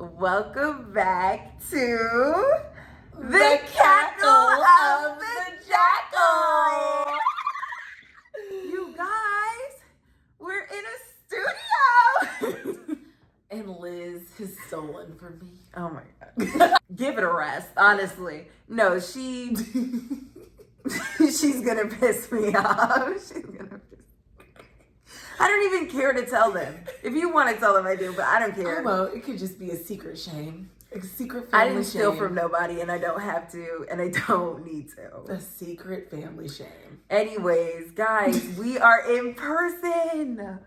Welcome back to the Cackle of the Jackal. You guys, we're in a studio. And Liz has stolen from me. Oh my God. Give it a rest, honestly. No, she's gonna piss me off. She's gonna piss. I don't even care to tell them. If you want to tell them, I do, but I don't care. Well, it could just be a secret shame. A secret I family didn't steal shame. from nobody, and I don't have to, and I don't need to. A secret family shame. Anyways, guys, we are in person.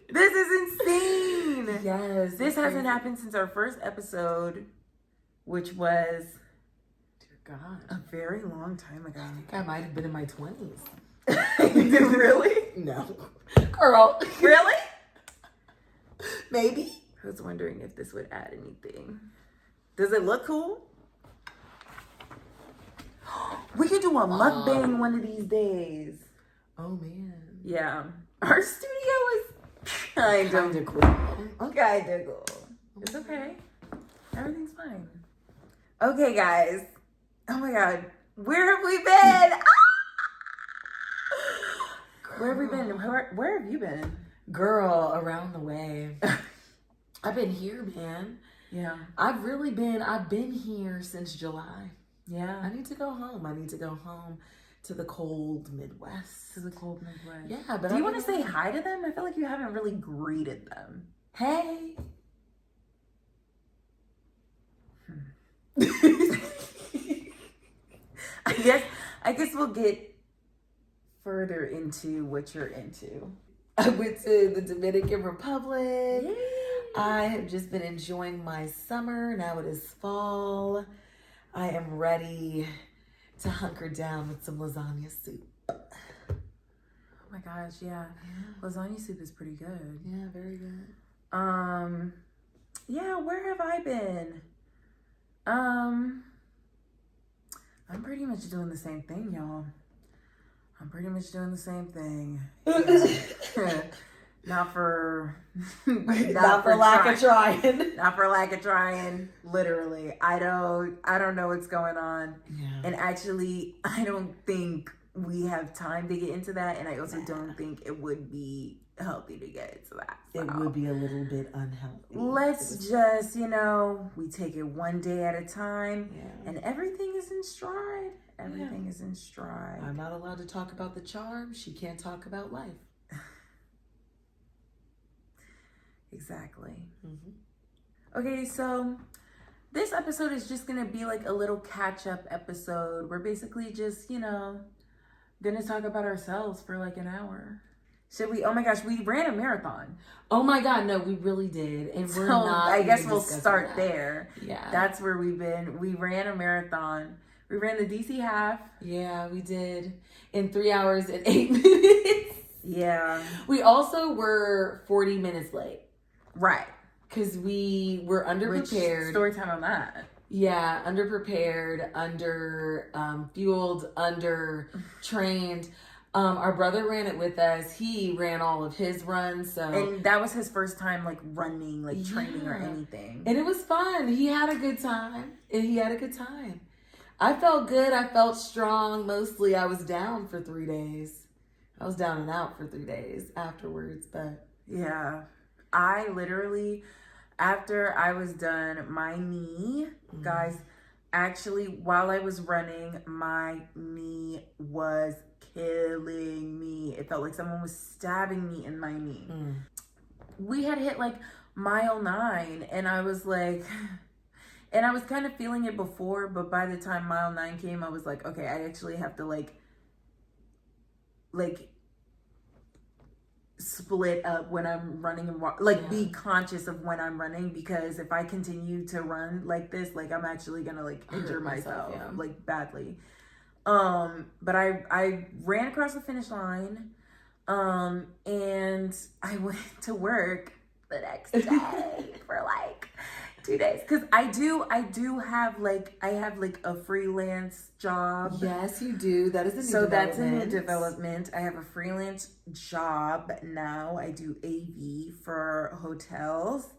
This is insane. Yes. This hasn't happened since our first episode, which was, Dear God, a very long time ago. I think I might have been in my 20s. Really? No. Girl. Really? Maybe. I was wondering if this would add anything. Does it look cool? We could do a mukbang one of these days. Oh, man. Yeah. Our studio is kind of cool. kind of cool. It's okay. Everything's fine. Okay, guys. Oh my God. Where have we been? Where have we been? Where have you been? Girl, around the way. I've been here, man. Yeah. I've been here since July. Yeah. I need to go home. I need to go home to the cold Midwest. To the cold Midwest. Yeah, but do you want to say hi to them? I feel like you haven't really greeted them. Hey. I guess we'll get further into what you're into. I went to the Dominican Republic. Yay. I have just been enjoying my summer. Now it is fall. I am ready to hunker down with some lasagna soup. Oh my gosh, yeah. Lasagna soup is pretty good. Yeah, very good. Yeah, where have I been? I'm pretty much doing the same thing, y'all. I'm pretty much doing the same thing. Yeah. Not for lack of trying. Not for lack of trying. Literally. I don't know what's going on. Yeah. And actually, I don't think we have time to get into that. And I also don't think it would be healthy to get into that. So. It would be a little bit unhealthy. Let's just, we take it one day at a time. Yeah. And everything is in stride. Everything is in stride. I'm not allowed to talk about the charm. She can't talk about life. Exactly. Mm-hmm. Okay, so this episode is just going to be like a little catch-up episode. We're basically just, going to talk about ourselves for like an hour. Should we? Oh my gosh, we ran a marathon. Oh my God, no, we really did. And we're not. I guess we'll start there. Yeah. That's where we've been. We ran a marathon. We ran the DC half. Yeah, we did. In 3 hours and 8 minutes. Yeah. We also were 40 minutes late. Right. Because we were underprepared. Story time on that. Yeah, underprepared, fueled, under-trained. Our brother ran it with us. He ran all of his runs. And that was his first time like running, like training or anything. And it was fun. He had a good time. I felt good. I felt strong. Mostly I was down for 3 days. I was down and out for 3 days afterwards, but yeah. I literally, after I was done, my knee, guys, actually, while I was running, my knee was killing me. It felt like someone was stabbing me in my knee. We had hit like mile 9, and I was like, and I was kind of feeling it before, but by the time mile 9 came, I was like, okay, I actually have to like split up when I'm running and be conscious of when I'm running, because if I continue to run like this, like I'm actually gonna like injure myself like badly. But I ran across the finish line, and I went to work the next day for like 2 days, because I have a freelance job. Yes, you do. That is a new so development. That's a new development. I have a freelance job now. I do AV for hotels,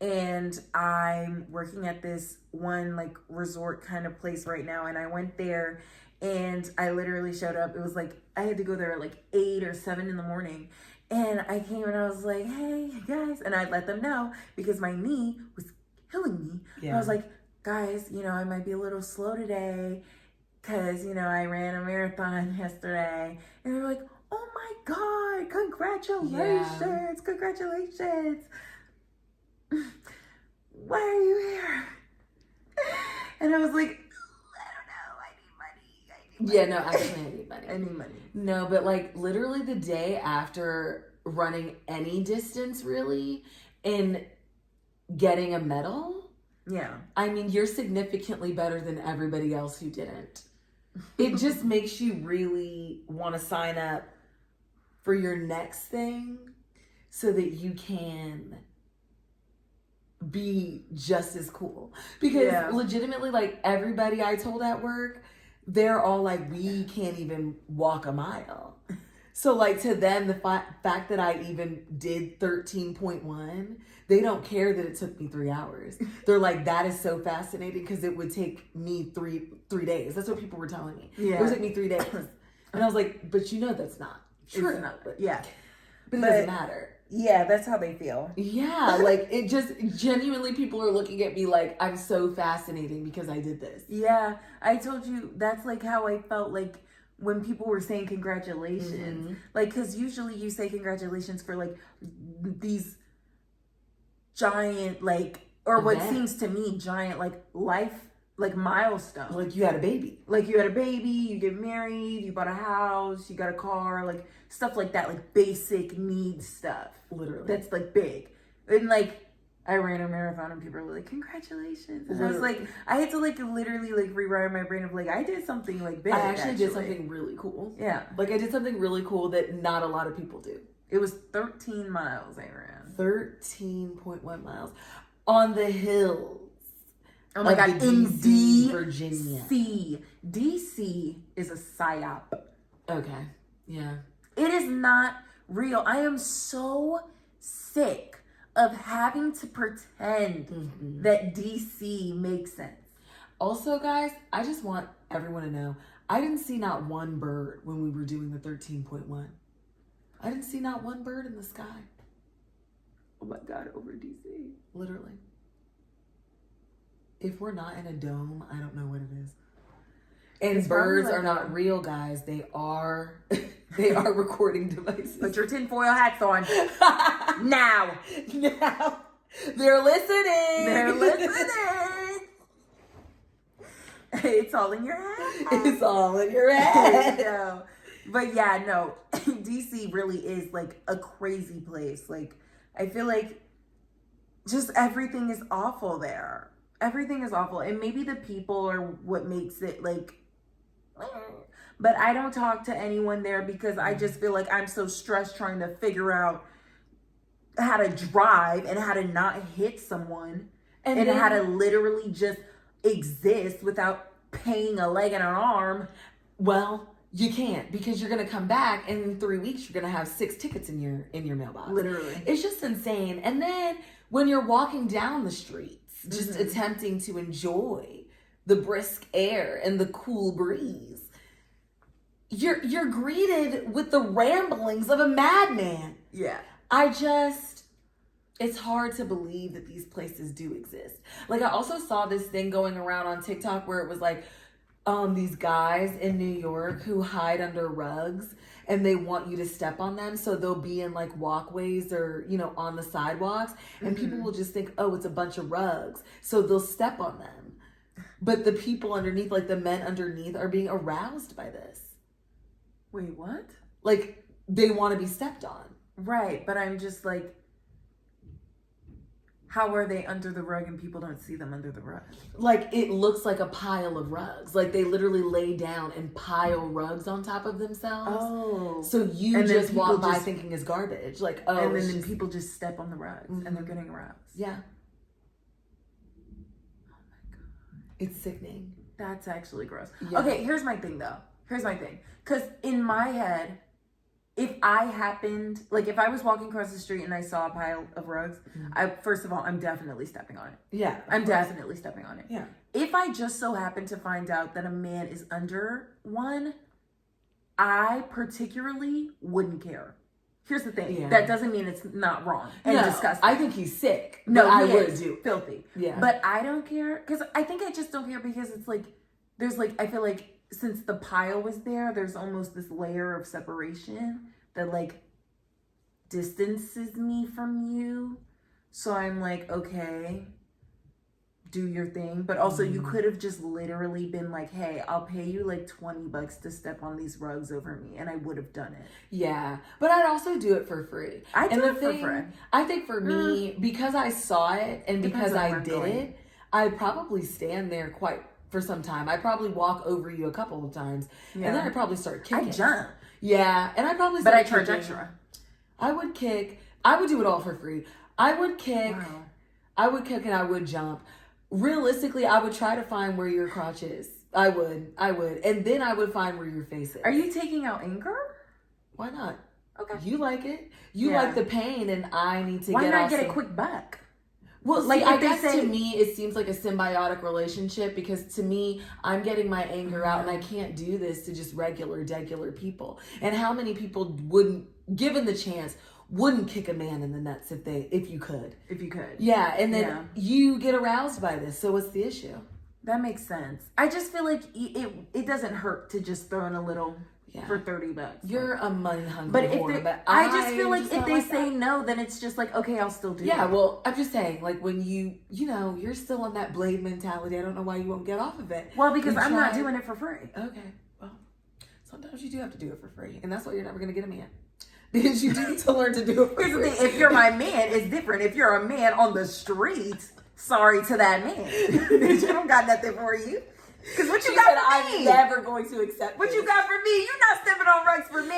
and I'm working at this one like resort kind of place right now. And I went there and I literally showed up. It was like I had to go there at like 8 or 7 in the morning. And I came and I was like, hey guys, and I let them know because my knee was killing me. Yeah. I was like, guys, you know, I might be a little slow today because, you know, I ran a marathon yesterday. And they're like, oh my God, congratulations, congratulations. Why are you here? And I was like, I don't know, I need money. Yeah, no, actually, I need money. I need money. No, but like literally the day after running any distance, really, and getting a medal, Yeah. I mean, you're significantly better than everybody else who didn't. It just makes you really want to sign up for your next thing so that you can be just as cool. Because legitimately, like everybody I told at work, they're all like, we can't even walk a mile. So like to them, the fact that I even did 13.1, they don't care that it took me 3 hours. They're like, that is so fascinating because it would take me three days. That's what people were telling me. Yeah. It would take me 3 days. And I was like, but you know that's not true. It's not, but yeah. But it doesn't matter. Yeah, that's how they feel. Yeah, like it just genuinely people are looking at me like I'm so fascinating because I did this. Yeah, I told you that's like how I felt like when people were saying congratulations. Mm-hmm. Like, because usually you say congratulations for like these giant, like, or what seems to me giant, like life, like milestones. Like you had a baby. Like you had a baby, you get married, you bought a house, you got a car, like stuff like that, like basic need stuff. Literally. That's like big. And like I ran a marathon and people were like, congratulations. And I was like, I had to like literally like rewire my brain of like, I did something like big. I actually did something really cool. Yeah. Like I did something really cool that not a lot of people do. It was 13 miles I ran. 13.1 miles. On the hills. Oh my God, in DC, Virginia. DC is a psyop. Okay. Yeah. It is not real. I am so sick of having to pretend that DC makes sense. Also, guys, I just want everyone to know, I didn't see not one bird when we were doing the 13.1. I didn't see not one bird in the sky. Oh my God, over DC. Literally. If we're not in a dome, I don't know what it is. And it's birds are not real, guys. They are recording devices. Put your tinfoil hats on. Now. They're listening. They're listening. It's all in your head. It's all in your head. No. But yeah, no. DC really is like a crazy place. Like, I feel like just everything is awful there. Everything is awful. And maybe the people are what makes it like, but I don't talk to anyone there because I just feel like I'm so stressed trying to figure out how to drive and how to not hit someone and how to literally just exist without paying a leg and an arm. Well, you can't because you're going to come back and in 3 weeks you're going to have 6 tickets in your mailbox. Literally. It's just insane. And then when you're walking down the streets, just attempting to enjoy the brisk air and the cool breeze, you're greeted with the ramblings of a madman. Yeah. It's hard to believe that these places do exist. Like I also saw this thing going around on TikTok where it was like these guys in New York who hide under rugs and they want you to step on them. So they'll be in like walkways or, you know, on the sidewalks and people will just think, oh, it's a bunch of rugs. So they'll step on them. But the people underneath, like the men underneath, are being aroused by this. Wait, what? Like they want to be stepped on. Right. But I'm just like, how are they under the rug and people don't see them under the rug? Like it looks like a pile of rugs. Like they literally lay down and pile rugs on top of themselves. Oh. So you just walk by thinking it's garbage. Like, oh. And then people just step on the rugs and they're getting aroused. Yeah. Oh my God. It's sickening. That's actually gross. Yeah. Okay, here's my thing though. Here's my thing. Because in my head, if I happened, like if I was walking across the street and I saw a pile of rugs, first of all, I'm definitely stepping on it. Yeah. I'm definitely stepping on it. Yeah. If I just so happen to find out that a man is under one, I particularly wouldn't care. Here's the thing. That doesn't mean it's not wrong and disgusting. I think he's sick. No, I he would is do. filthy. Yeah. But I don't care because I think I just don't care because it's like there's like I feel like since the pile was there, there's almost this layer of separation that like distances me from you. So I'm like, okay, do your thing. But also you could have just literally been like, hey, I'll pay you like $20 to step on these rugs over me. And I would have done it. Yeah. But I'd also do it for free. I do it for free. I think for me, because I saw it and because I did going. it, I'd probably stand there for some time. I'd probably walk over you a couple of times. And then I'd probably start kicking. I jump. Yeah. And I'd probably But start I charge kicking. extra. I would kick. I would do it all for free. I would kick. Wow. I would kick and I would jump. Realistically, I would try to find where your crotch is. I would. And then I would find where your face is. Are you taking out anger? Why not? Okay. You like it. You like the pain and I need to Why get not off get a some... quick buck? Well, Like, see, I if they guess say- to me, it seems like a symbiotic relationship because to me, I'm getting my anger out and I can't do this to just regular people. And how many people wouldn't, given the chance, wouldn't kick a man in the nuts if you could? If you could. Yeah, and then you get aroused by this. So what's the issue? That makes sense. I just feel like it doesn't hurt to just throw in a little for $30. You're a money hungry But if whore, but I just feel like just if don't they like say that. no, then it's just like, okay, I'll still do it. Yeah, well, I'm just saying, like when you're still on that blade mentality. I don't know why you won't get off of it. Well, because You I'm not try- doing it for free. Okay, well, sometimes you do have to do it for free, and that's why you're never gonna get a man. Because you do need to learn to do it for Here's free. the thing, if you're my man, it's different. If you're a man on the street, sorry to that man. You don't got nothing for you. Because what you got for me? I'm never going to accept What this. you got for me? You're not stepping on rugs for me.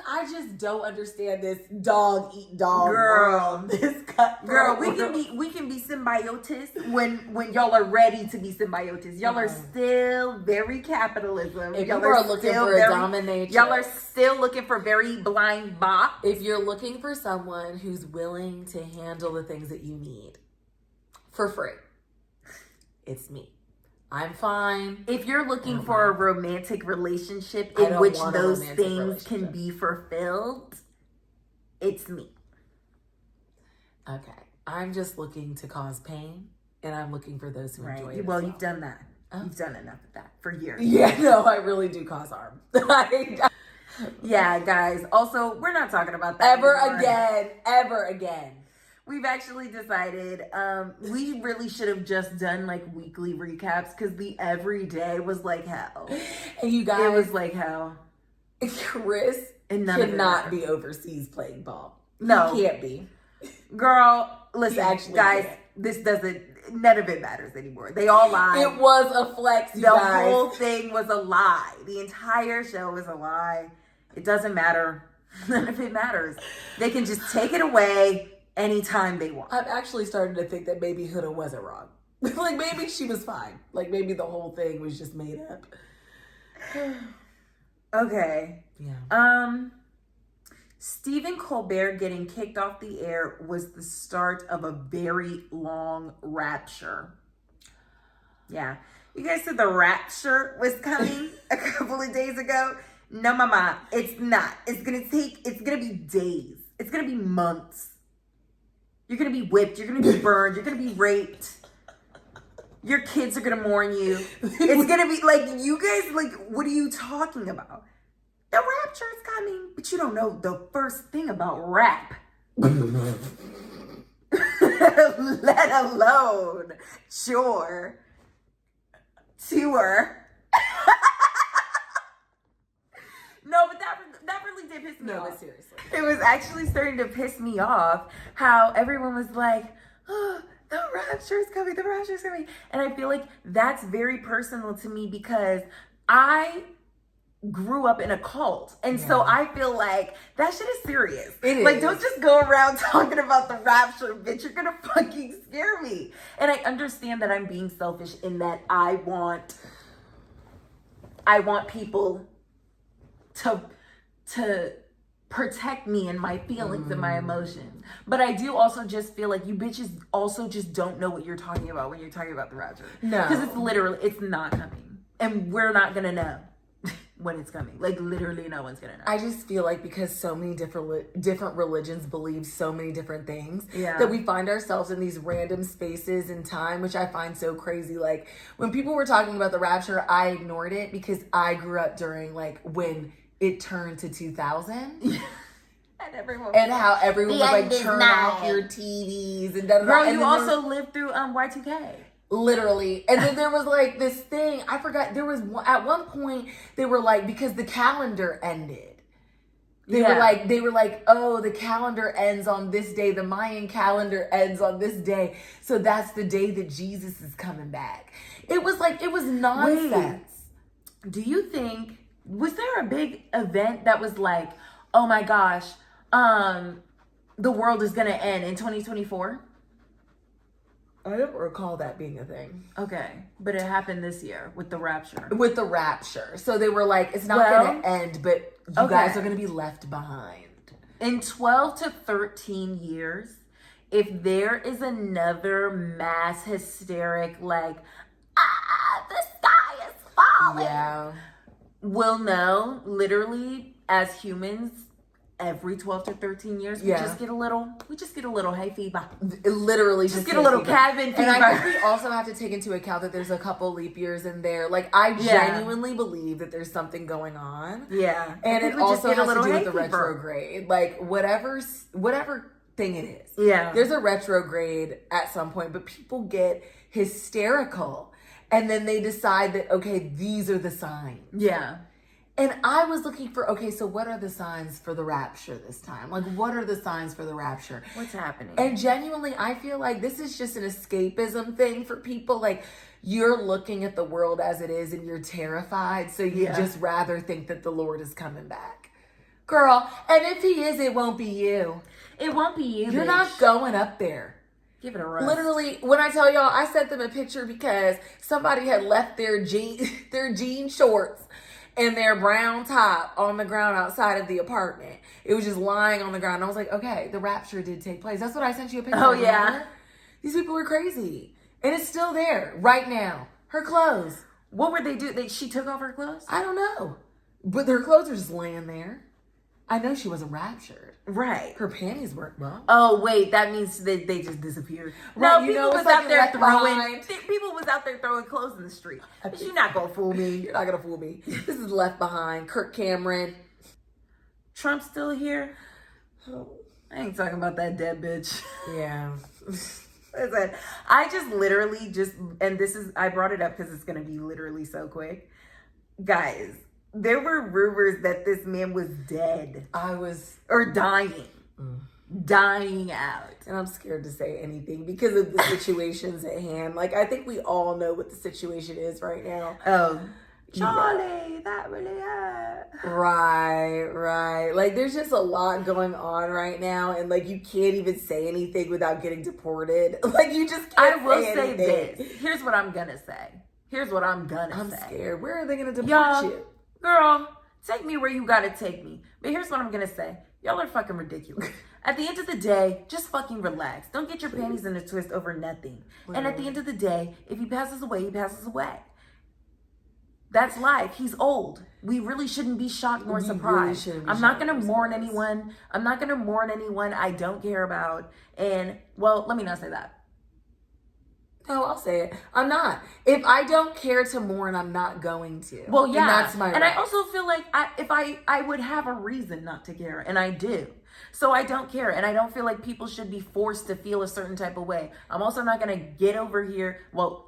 I just don't understand this dog eat dog Girl. world. This cutthroat Girl, world. we can be symbiotists when y'all are ready to be symbiotists. Y'all are still very capitalism. If y'all you are looking still for a dominatrix. Y'all are still looking for very blind box. If you're looking for someone who's willing to handle the things that you need for free, it's me. I'm fine. If you're looking for a romantic relationship I in don't which want a those romantic things can relationship. be fulfilled, it's me. Okay. I'm just looking to cause pain, and I'm looking for those who enjoy it. Well, as you've done that. Oh. You've done enough of that for years. Yeah, no, I really do cause harm. Yeah, guys. Also, we're not talking about that Ever again. We've actually decided we really should have just done like weekly recaps because the everyday was like hell. And you guys, It was like hell. Chris And none of it cannot mattered. be overseas playing ball. No. He can't be. Girl, listen, He actually guys, can't. none of it matters anymore. They all lied. It was a flex, you The guys. whole thing was a lie. The entire show was a lie. It doesn't matter. None of it matters. They can just take it away anytime they want. I'm actually starting to think that maybe Huda wasn't wrong. Like maybe she was fine. Like maybe the whole thing was just made up. Okay. Yeah. Stephen Colbert getting kicked off the air was the start of a very long rapture. Yeah. You guys said the rapture was coming a couple of days ago. No, mama, it's not. It's gonna be days. It's gonna be months. You're gonna be whipped. You're gonna be burned. You're gonna be raped. Your kids are gonna mourn you. It's gonna be like, you guys, like, what are you talking about? The rapture is coming, but you don't know the first thing about rap. Let alone tour. No, but that really did piss me off. No, but seriously. It was actually starting to piss me off how everyone was like, oh, the rapture is coming, the rapture is coming. And I feel like that's very personal to me because I grew up in a cult. And so I feel like that shit is serious. It Like, is. don't just go around talking about the rapture, bitch. You're gonna fucking scare me. And I understand that I'm being selfish in that I want people to protect me and my feelings and my emotions. But I do also just feel like you bitches also just don't know what you're talking about when you're talking about the rapture. No. Because it's not coming. And we're not going to know when it's coming. Like, literally no one's going to know. I just feel like because so many different religions believe so many different things, Yeah. that we find ourselves in these random spaces in time, which I find so crazy. Like, when people were talking about the rapture, I ignored it because I grew up during, like, when it turned to 2000. And how everyone was like, turn off your TVs and da da da. Girl, and you also lived through Y2K. Literally. And then there was like this thing, I forgot, there was, at one point, they were like, because the calendar ended. They were like, oh, the calendar ends on this day. The Mayan calendar ends on this day. So that's the day that Jesus is coming back. It was like, it was nonsense. Wait, do you think, was there a big event that was like, oh my gosh, the world is going to end in 2024? I don't recall that being a thing. Okay, but it happened this year with the rapture. With the rapture. So they were like, it's not going to end, but you guys are going to be left behind. In 12 to 13 years, if there is another mass hysteric, like, the sky is falling. Yeah. We'll know, literally, as humans, every 12 to 13 years, we just get a little hay fever. Literally just get a little cabin fever. And I think we also have to take into account that there's a couple leap years in there. Like, I genuinely believe that there's something going on. Yeah. And it also has to do with the retrograde. Like, whatever thing it is. Yeah. There's a retrograde at some point, but people get hysterical. And then they decide that, okay, these are the signs. Yeah. And I was looking for, okay, so what are the signs for the rapture this time? Like, what are the signs for the rapture? What's happening? And genuinely, I feel like this is just an escapism thing for people. Like, you're looking at the world as it is and you're terrified. So you just rather think that the Lord is coming back. Girl, and if he is, it won't be you. It won't be you, You're bitch. not going up there. Give it a rest. Literally, when I tell y'all, I sent them a picture because somebody had left their jean shorts and their brown top on the ground outside of the apartment. It was just lying on the ground. I was like, okay, the rapture did take place. That's what I sent you a picture of. Oh, yeah. Remember? These people are crazy. And it's still there right now. Her clothes. What were they do? She took off her clothes? I don't know. But her clothes are just laying there. I know she wasn't raptured. Right. Her panties weren't. Well. Oh, wait. That means they just disappeared. Right, No, you know, people was it's like out there left throwing. behind. People was out there throwing clothes in the street. You're not gonna fool me. You're not gonna fool me. This is Left Behind. Kirk Cameron. Trump's still here. I ain't talking about that dead bitch. Yeah. Listen, I just literally and this is, I brought it up because it's gonna be literally so quick. Guys, there were rumors that this man was dead. Or dying. Dying out. And I'm scared to say anything because of the situations at hand. Like, I think we all know what the situation is right now. Oh, Charlie, that really hurt. Right. Like, there's just a lot going on right now. And, like, you can't even say anything without getting deported. Like, you just can't say anything. This. Here's what I'm going to say. I'm scared. Where are they going to deport Y'all, you? Girl, take me where you got to take me. But here's what I'm going to say. Y'all are fucking ridiculous. At the end of the day, just fucking relax. Don't get your panties in a twist over nothing. And at the end of the day, if he passes away, he passes away. That's life. He's old. We really shouldn't be shocked nor surprised. I'm not going to mourn anyone. I don't care about. And, well, let me not say that. No, I'll say it. I'm not. If I don't care to mourn, I'm not going to. Well, yeah. And that's my right. I also feel like I would have a reason not to care, and I do. So I don't care, and I don't feel like people should be forced to feel a certain type of way. I'm also not going to get over here. Well,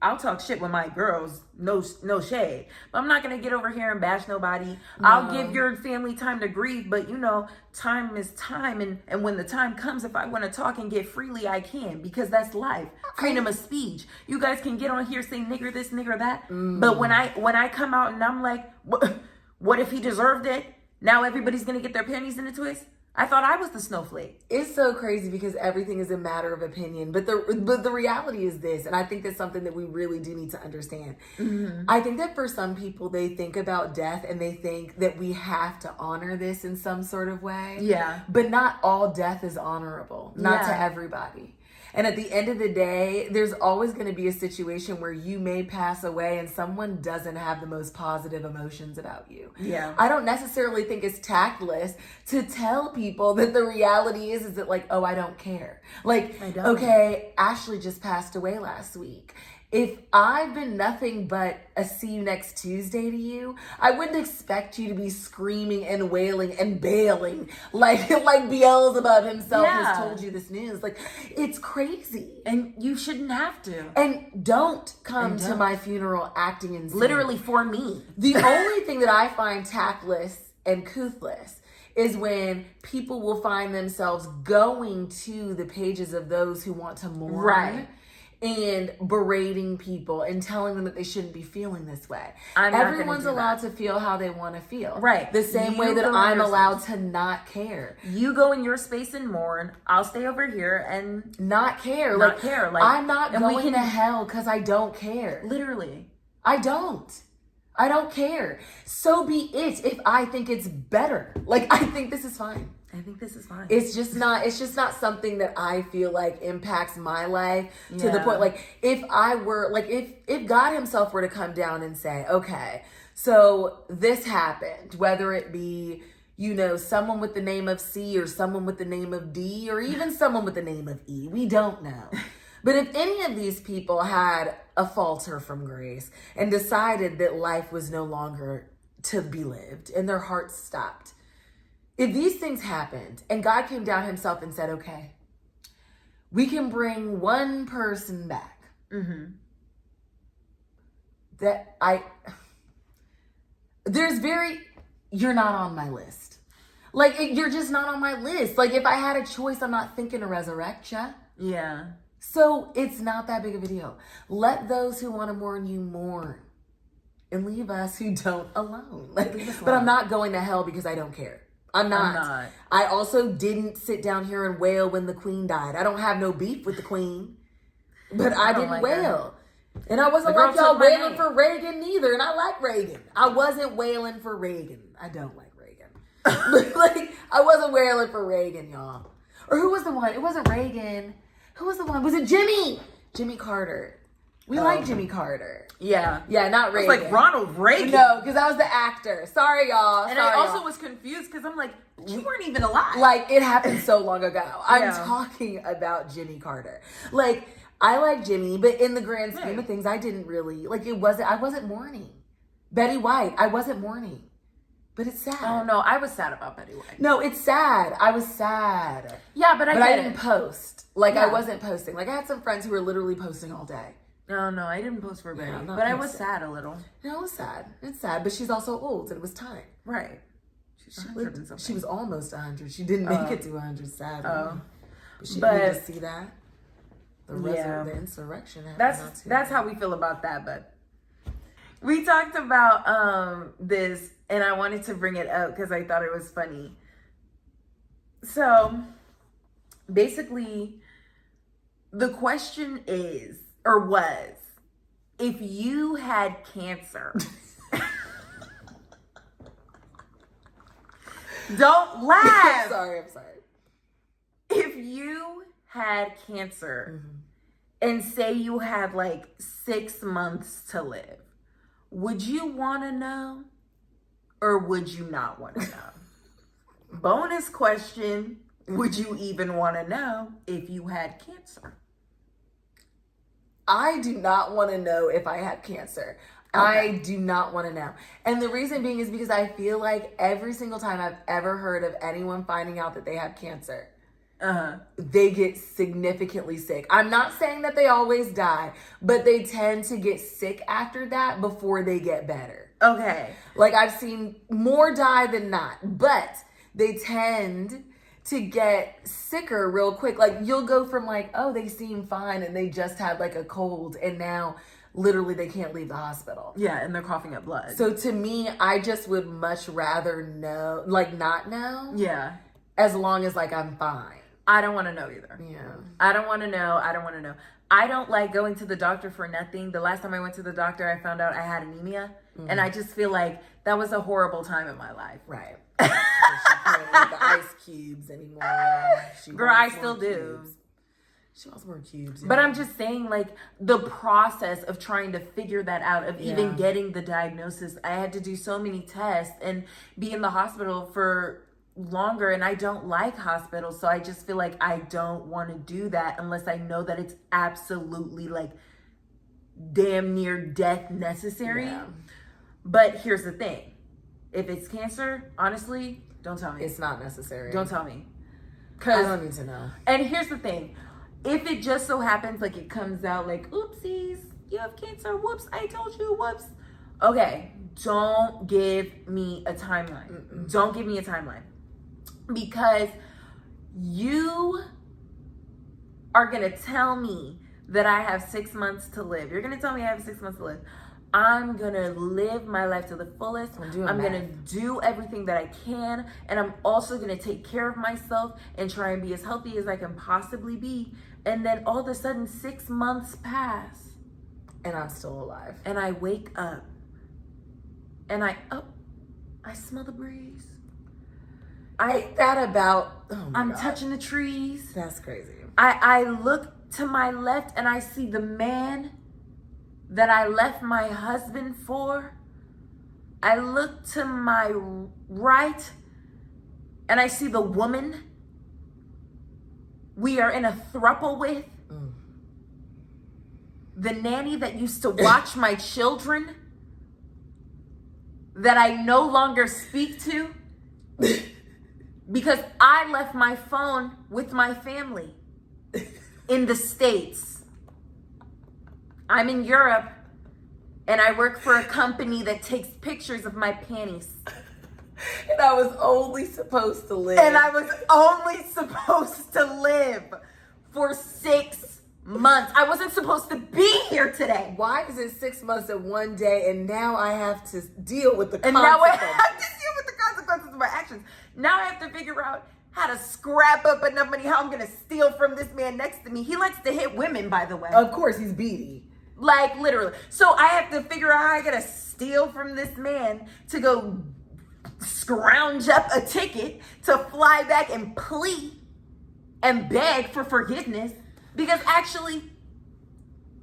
I'll talk shit with my girls, no shade. But I'm not going to get over here and bash nobody. No. I'll give your family time to grieve, but you know, time is time. And when the time comes, if I want to talk and get freely, I can, because that's life. Freedom of speech. You guys can get on here, say nigger this, nigger that. But when I come out and I'm like, what if he deserved it? Now everybody's going to get their panties in a twist? I thought I was the snowflake. It's so crazy because everything is a matter of opinion. But the reality is this, and I think that's something that we really do need to understand. Mm-hmm. I think that for some people, they think about death and they think that we have to honor this in some sort of way. Yeah. But not all death is honorable. Not to everybody. And at the end of the day, there's always going to be a situation where you may pass away and someone doesn't have the most positive emotions about you. Yeah. I don't necessarily think it's tactless to tell people that the reality is that like, oh, I don't care. Like, okay, Ashley just passed away last week. If I've been nothing but a see you next Tuesday to you, I wouldn't expect you to be screaming and wailing and bailing like Beelzebub himself has told you this news. Like, it's crazy. And you shouldn't have to. And don't come to my funeral acting insane. Literally for me. The only thing that I find tactless and couthless is when people will find themselves going to the pages of those who want to mourn. Right. And berating people and telling them that they shouldn't be feeling this way. Everyone's allowed to feel how they want to feel. Right. The same way that I'm allowed to not care. You go in your space and mourn. I'll stay over here and not care. Like, I'm not going to hell because I don't care. Literally. I don't care. So be it if I think it's better. Like, I think this is fine. I think this is fine. It's just not something that I feel like impacts my life to the point. Like, if I were, like, if God himself were to come down and say, okay, so this happened, whether it be, you know, someone with the name of C or someone with the name of D or even someone with the name of E, we don't know. But if any of these people had a falter from grace and decided that life was no longer to be lived and their hearts stopped, if these things happened and God came down himself and said, okay, we can bring one person back. Mm-hmm. You're not on my list. Like, you're just not on my list. Like, if I had a choice, I'm not thinking to resurrect you. Yeah. So it's not that big of a deal. Let those who want to mourn you mourn. And leave us who don't alone. Like, but I'm not going to hell because I don't care. I'm not. I also didn't sit down here and wail when the queen died. I don't have no beef with the queen. But I didn't wail. And I wasn't like y'all wailing for Reagan neither. And I like Reagan. I wasn't wailing for Reagan. I don't like Reagan. Like, I wasn't wailing for Reagan, y'all. Or who was the one? It wasn't Reagan. Who was the one? Was it Jimmy? Jimmy Carter. We like Jimmy Carter. Yeah. Yeah, not Reagan. It was like Ronald Reagan. No, because that was the actor. Sorry, y'all. And I also was confused because I'm like, you weren't even alive. Like, it happened so long ago. I'm talking about Jimmy Carter. Like, I like Jimmy, but in the grand scheme of things, I didn't really, like, I wasn't mourning. Betty White, I wasn't mourning. But it's sad. Oh, no, I was sad about Betty White. No, it's sad. I was sad. Yeah, but I didn't post. Like, I wasn't posting. Like, I had some friends who were literally posting all day. Oh, no, I didn't post for Betty. But I was sad a little. No, it was sad. It's sad. But she's also old, and it was time. Right. She was almost 100. She didn't make it to 100, sadly. Oh. But she didn't see that. The insurrection happened. That's how we feel about that. But we talked about this, and I wanted to bring it up because I thought it was funny. So, basically, the question is, or was, if you had cancer, don't laugh. I'm sorry. If you had cancer and say you had like 6 months to live, would you want to know or would you not want to know? Bonus question, would you even want to know if you had cancer? I do not want to know if I had cancer. Okay. I do not want to know. And the reason being is because I feel like every single time I've ever heard of anyone finding out that they have cancer, they get significantly sick. I'm not saying that they always die, but they tend to get sick after that before they get better. Okay. Like, I've seen more die than not, but they tend to get sicker real quick. Like, you'll go from like, oh, they seem fine and they just had like a cold and now literally they can't leave the hospital. Yeah, and they're coughing up blood. So to me, I just would much rather know, like, not know. Yeah. As long as, like, I'm fine. I don't want to know either. Yeah. I don't want to know. I don't like going to the doctor for nothing. The last time I went to the doctor, I found out I had anemia. Mm-hmm. And I just feel like that was a horrible time in my life. Right. So she can't eat the ice cubes anymore. Girl, I still do. She wants more cubes. But I'm just saying, like, the process of trying to figure that out, of even getting the diagnosis. I had to do so many tests and be in the hospital for longer, and I don't like hospitals, so I just feel like I don't want to do that unless I know that it's absolutely, like, damn near death necessary. Yeah. But here's the thing. If it's cancer, honestly, don't tell me. It's not necessary. Don't tell me. I don't need to know. And here's the thing. If it just so happens, like, it comes out like, oopsies, you have cancer, whoops, I told you, whoops. Okay, don't give me a timeline. Mm-mm. Don't give me a timeline. Because you are going to tell me that I have 6 months to live. You're going to tell me I have 6 months to live. I'm going to live my life to the fullest. I'm going to do everything that I can. And I'm also going to take care of myself and try and be as healthy as I can possibly be. And then all of a sudden, 6 months pass. And I'm still alive. And I wake up. And I smell the breeze. I'm touching the trees. That's crazy. I look to my left and I see the man that I left my husband for. I look to my right and I see the woman we are in a throuple with. The nanny that used to watch my children that I no longer speak to because I left my phone with my family in the States. I'm in Europe and I work for a company that takes pictures of my panties. And I was only supposed to live. For 6 months. I wasn't supposed to be here today. Why is it 6 months and 1 day and now I have to deal with the consequences? And now I have to deal with the consequences of my actions. Now I have to figure out how to scrap up enough money, how I'm going to steal from this man next to me. He likes to hit women, by the way. Of course, he's beady. Like, literally. So I have to figure out how I got to steal from this man to go scrounge up a ticket to fly back and plea and beg for forgiveness. Because actually,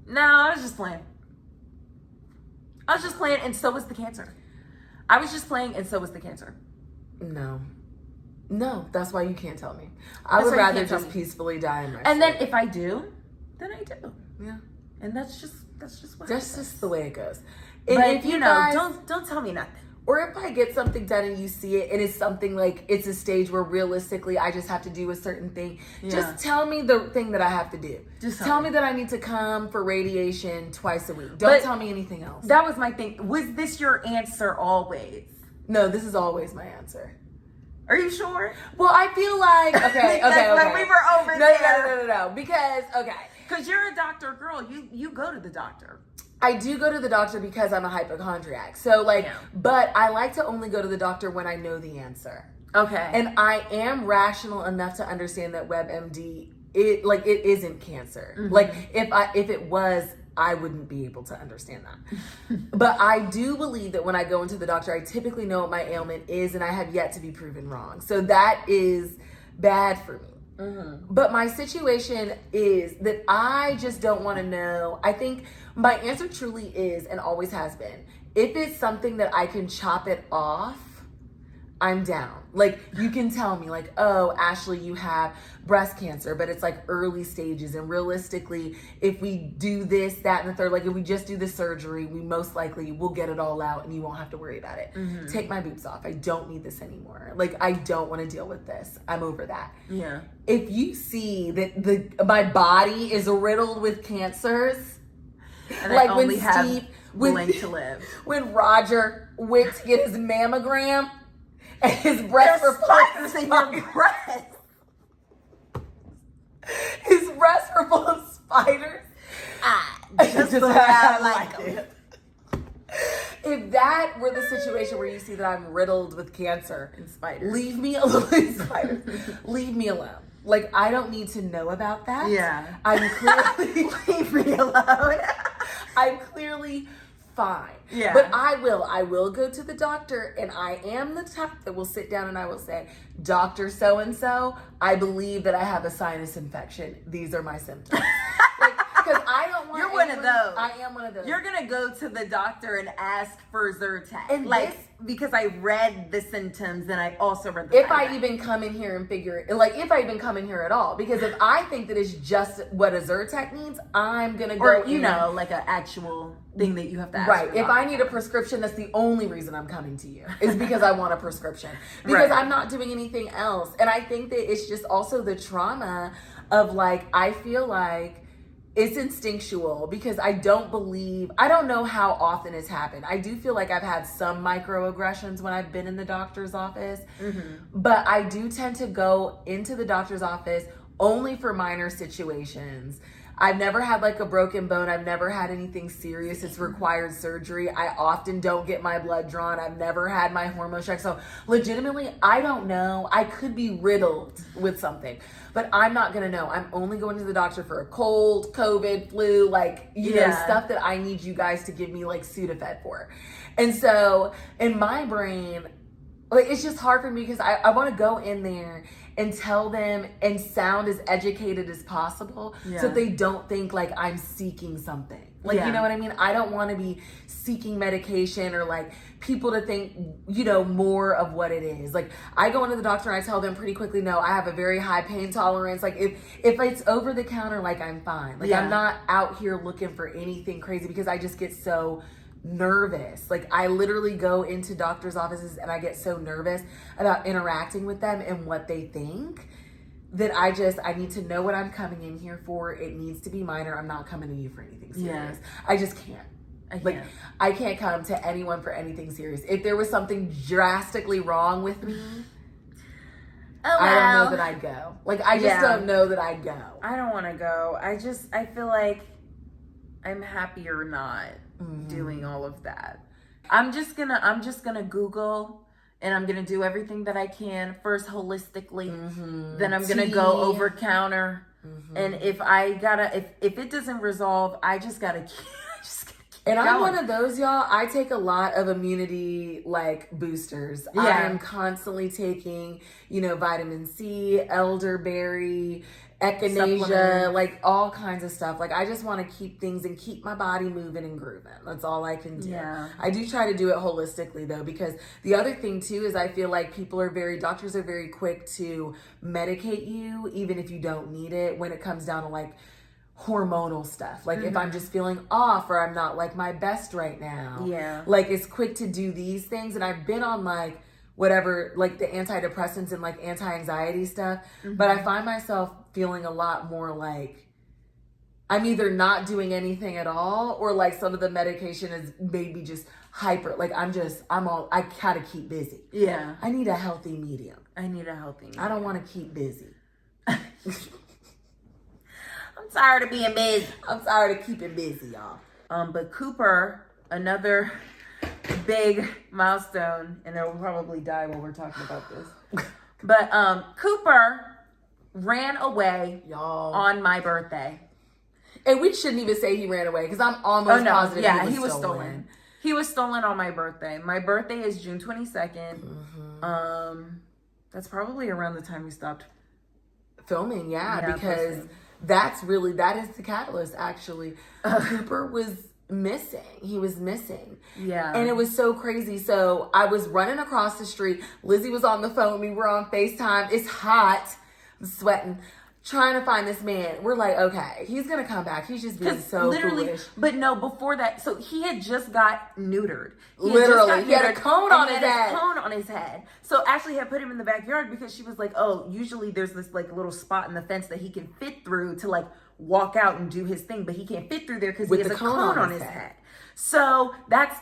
no, I was just playing. And so was the cancer. I was just playing, and so was the cancer. No, that's why you can't tell me. I would rather just peacefully die in my sleep. And then if I do, then I do. Yeah. And that's just what That's just the way it goes. And but if you know, guys, don't tell me nothing. Or if I get something done and you see it and it's something like it's a stage where realistically I just have to do a certain thing, just tell me the thing that I have to do. Just tell me that I need to come for radiation twice a week. Don't tell me anything else. That was my thing. Was this your answer always? No, this is always my answer. Are you sure? Well, I feel like okay. When we were over there. No. Because you're a doctor girl. You go to the doctor. I do go to the doctor because I'm a hypochondriac. So but I like to only go to the doctor when I know the answer. Okay. And I am rational enough to understand that WebMD, it isn't cancer. Mm-hmm. Like if it was, I wouldn't be able to understand that. But I do believe that when I go into the doctor, I typically know what my ailment is and I have yet to be proven wrong. So that is bad for me. Mm-hmm. But my situation is that I just don't want to know. I think my answer truly is, and always has been, if it's something that I can chop it off, I'm down. Like, you can tell me, like, oh, Ashley, you have breast cancer, but it's like early stages. And realistically, if we do this, that, and the third, like if we just do the surgery, we most likely will get it all out and you won't have to worry about it. Mm-hmm. Take my boobs off. I don't need this anymore. Like, I don't want to deal with this. I'm over that. Yeah. If you see that my body is riddled with cancers, and like when Steve willing to live. When Roger went to get his mammogram and his breasts were spiders in your breast. His breasts were full of spiders. Just the way I like them. If that were the situation where you see that I'm riddled with cancer, And spiders. leave me alone. Spiders. Leave me alone. Like, I don't need to know about that. Yeah. I'm clearly Leave me alone. I'm clearly fine. Yeah. But I will go to the doctor, and I am the type that will sit down and I will say, Dr. So-and-so, I believe that I have a sinus infection. These are my symptoms. Because I don't want You're one of those. I am one of those. You're gonna go to the doctor and ask for Zyrtec, And like this- because I read the symptoms and I also read the. if side I effects. even come in here and figure it, like if I even come in here at all, because if I think that it's just what a Zyrtec needs, I'm gonna go. or in, like an actual thing that you have to ask right. for If the I doctor. need a prescription, that's the only reason I'm coming to you is because I want a prescription because Right. I'm not doing anything else. And I think that it's just also the trauma of like I feel like it's instinctual because I don't know how often it's happened. I do feel like I've had some microaggressions when I've been in the doctor's office, but I do tend to go into the doctor's office only for minor situations. I've never had like a broken bone. I've never had anything serious. It's required surgery. I often don't get my blood drawn. I've never had my hormones checked. So legitimately, I don't know. I could be riddled with something, but I'm not going to know. I'm only going to the doctor for a cold, COVID, flu, like, you know, stuff that I need you guys to give me like Sudafed for. And so in my brain, like, it's just hard for me because I want to go in there and tell them and sound as educated as possible so that they don't think like I'm seeking something. Like, you know what I mean? I don't want to be seeking medication or like people to think, you know, more of what it is. Like, I go into the doctor and I tell them pretty quickly, no, I have a very high pain tolerance. Like, if it's over the counter, like, I'm fine. Like, I'm not out here looking for anything crazy because I just get so nervous. Like, I literally go into doctors' offices and I get so nervous about interacting with them and what they think that I need to know what I'm coming in here for. It needs to be minor. I'm not coming to you for anything serious. I just can't. I can't come to anyone for anything serious. If there was something drastically wrong with me, I don't know that I'd go. Like, I just don't know that I'd go. I don't want to go. I feel like I'm happier not doing all of that. I'm just gonna Google and I'm gonna do everything that I can first holistically. Then I'm gonna go over counter. And if it doesn't resolve, I just gotta keep And I'm going. one of those, y'all. I take a lot of immunity like boosters. I am constantly taking, you know, vitamin C, elderberry, echinacea, like all kinds of stuff. Like, I just want to keep things and keep my body moving and grooving. That's all I can do. I do try to do it holistically though, because the other thing too is I feel like doctors are very quick to medicate you even if you don't need it when it comes down to like hormonal stuff. Like if I'm just feeling off or I'm not like my best right now. Like, it's quick to do these things. And I've been on like whatever, like the antidepressants and like anti-anxiety stuff. But I find myself feeling a lot more like I'm either not doing anything at all or like some of the medication is maybe just hyper. Like I gotta keep busy. I need a healthy medium. I don't want to keep busy. I'm tired of being busy. I'm tired of keeping busy, y'all. But Cooper, another big milestone, and they'll probably die while we're talking about this. But Cooper ran away, y'all, on my birthday. And we shouldn't even say he ran away because I'm almost positive he was stolen. He was stolen on my birthday. My birthday is June 22nd. That's probably around the time we stopped filming, because that is the catalyst, actually. Cooper was missing. He was missing. And it was so crazy. So I was running across the street. Lizzie was on the phone. We were on FaceTime. It's hot. I'm sweating. Trying to find this man. We're like, okay, he's going to come back. He's just being so foolish. But no, before that, so he had just got neutered. He had a cone on his head. So Ashley had put him in the backyard because she was like, oh, usually there's this like little spot in the fence that he can fit through to like walk out and do his thing, but he can't fit through there because he has a cone on his head. So that's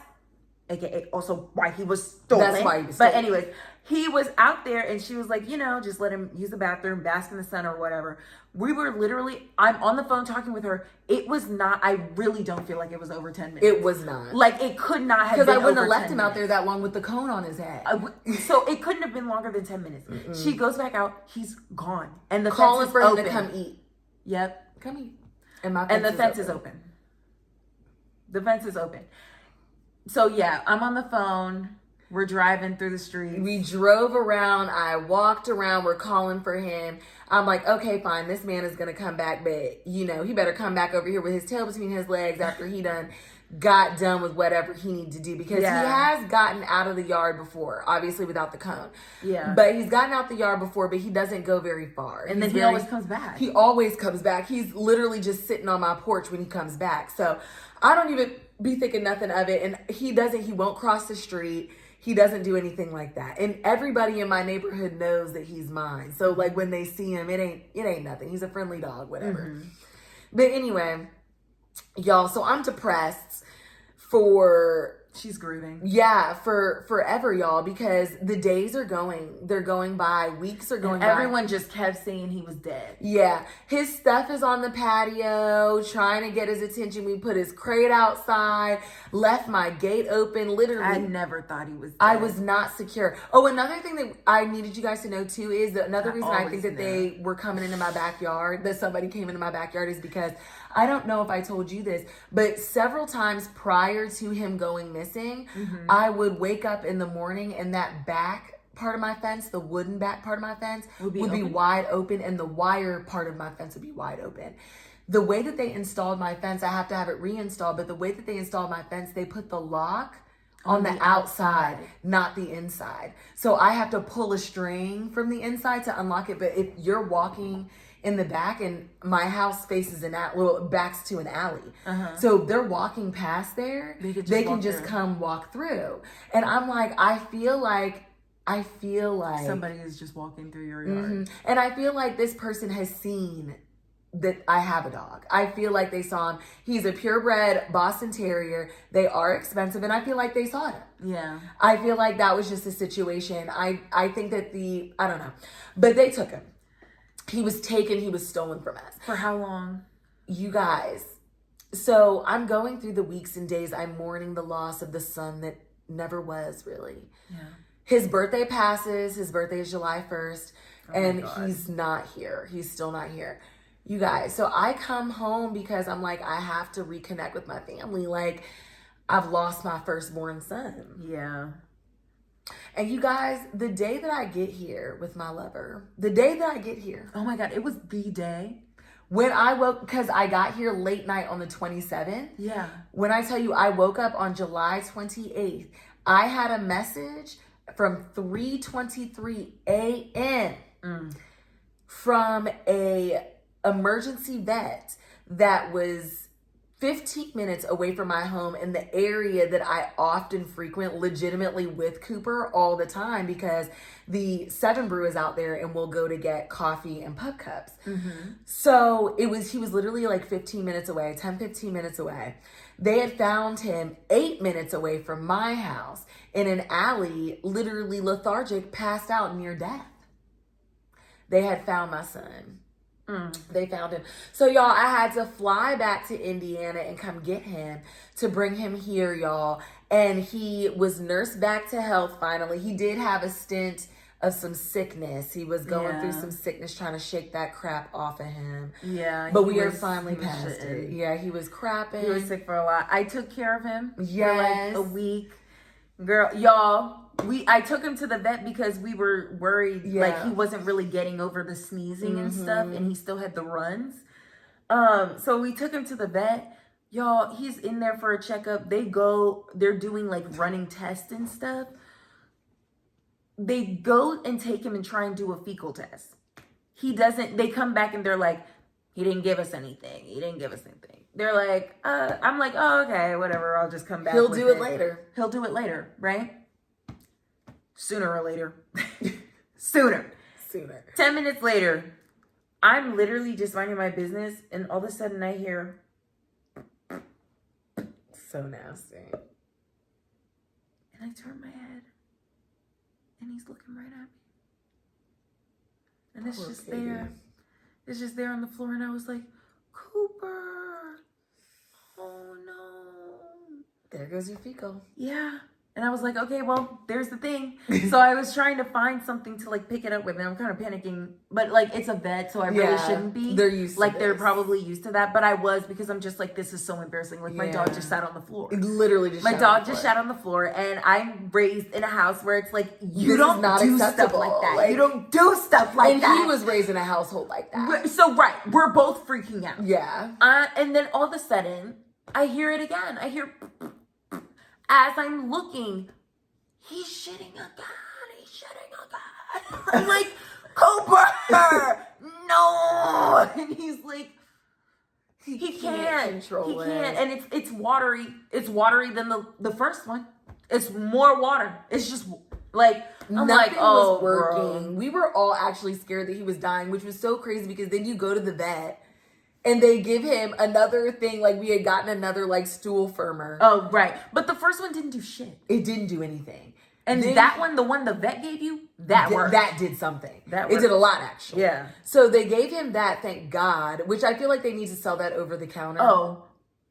AKA also why he was stolen. That's why he was stolen. But anyways, he was out there and she was like, just let him use the bathroom, bask in the sun or whatever. We were literally, I'm on the phone talking with her. It was not, I really don't feel like it was over 10 minutes. It was not. Like, it could not have been. Because I wouldn't over have left 10 him out there that long with the cone on his head. So it couldn't have been longer than 10 minutes. Mm-mm. She goes back out. He's gone. And the calling fence is for him open. to come eat. Yep. Come eat. And the fence is open. The fence is open. So yeah, I'm on the phone. We're driving through the streets. We drove around. I walked around. We're calling for him. I'm like, okay, fine. This man is going to come back, but he better come back over here with his tail between his legs after he got done with whatever he needed to do, because he has gotten out of the yard before, obviously without the cone. Yeah. But he's gotten out the yard before, but he doesn't go very far. And then he always comes back. He always comes back. He's literally just sitting on my porch when he comes back. So I don't even be thinking nothing of it. And he won't cross the street. He doesn't do anything like that. And everybody in my neighborhood knows that he's mine. So like when they see him, it ain't nothing. He's a friendly dog, whatever. Mm-hmm. But anyway, y'all, so I'm depressed for... She's grieving. Yeah, for forever, y'all, because the days are they're going by, weeks are going by. Everyone just kept saying he was dead. Yeah, his stuff is on the patio, trying to get his attention. We put his crate outside, left my gate open, literally. I never thought he was dead. I was not secure. Oh, another thing that I needed you guys to know too is that another reason I think that they were coming into my backyard, that somebody came into my backyard, is because I don't know if I told you this, but several times prior to him going missing, I would wake up in the morning and that back part of my fence, the wooden back part of my fence, would be wide open, and the wire part of my fence would be wide open. The way that they installed my fence, I have to have it reinstalled, but the way that they installed my fence, they put the lock on the outside, not the inside. So I have to pull a string from the inside to unlock it. But if you're walking in the back, and my house faces backs to an alley. So they're walking past there, they can just come walk through. And I'm like, I feel like somebody is just walking through your yard. And I feel like this person has seen that I have a dog. I feel like they saw him. He's a purebred Boston Terrier. They are expensive, and I feel like they saw him. Yeah. I feel like that was just a situation. I think that I don't know. But they took him. He was taken. He was stolen from us. For how long? You guys. So I'm going through the weeks and days. I'm mourning the loss of the son that never was, really. Yeah. His birthday passes. His birthday is July 1st. And he's not here. He's still not here. You guys. So I come home because I'm like, I have to reconnect with my family. Like, I've lost my firstborn son. Yeah. And you guys, the day that I get here with my lover, oh my God, it was the day. When I woke, because I got here late night on the 27th. Yeah. When I tell you I woke up on July 28th, I had a message from 3:23 a.m. From a emergency vet that was 15 minutes away from my home in the area that I often frequent legitimately with Cooper all the time, because the 7 Brew is out there and we'll go to get coffee and pup cups. So he was literally like 15 minutes away, 10-15 minutes away. They had found him 8 minutes away from my house in an alley, literally lethargic, passed out near death. They had found my son. They found him. So, y'all, I had to fly back to Indiana and come get him to bring him here, y'all. And he was nursed back to health finally. He did have a stint of some sickness. He was going through some sickness, trying to shake that crap off of him. Yeah. But we are finally past it. Yeah, he was crapping. He was sick for a while. I took care of him for Yes. like a week. Girl, y'all, I took him to the vet because we were worried, like he wasn't really getting over the sneezing and stuff, and he still had the runs. So we took him to the vet. Y'all, he's in there for a checkup. They're doing like running tests and stuff. They go and take him and try and do a fecal test. They come back and they're like, he didn't give us anything. They're like, I'm like, oh, okay, whatever. I'll just come back. He'll do it later, right? Sooner or later. Sooner. 10 minutes later, I'm literally just minding my business, and all of a sudden I hear. So nasty. And I turn my head. And he's looking right at me. And it's Poor just baby. there. It's just there on the floor. And I was like, Cooper. Oh, no. There goes your fecal. Yeah. And I was like, okay, well, there's the thing. So I was trying to find something to like pick it up with, and I'm kind of panicking. But like, it's a vet, so I really shouldn't be. They're used to like this. they're probably used to that. But I was, because I'm just like, this is so embarrassing. Like my dog just sat on the floor. It literally just my dog just sat on the floor, and I'm raised in a house where it's like you don't do stuff like that. Like, you don't do stuff like that. And he was raised in a household like that. So we're both freaking out. Yeah. And then all of a sudden, I hear it again. I hear as I'm looking. He's shitting again. He's shitting again. I'm like, Cooper, no. And he's like, he can't control it. And it's watery. It's watery than the first one. It's more water. It's just like nothing was working. Bro. We were all actually scared that he was dying, which was so crazy because then you go to the vet and they give him another thing, like we had gotten another like stool firmer. Oh, right. But the first one didn't do shit. It didn't do anything. And then, that one, the one the vet gave you, that worked. That did something. It did a lot, actually. Yeah. So they gave him that, thank God, which I feel like they need to sell that over the counter. Oh,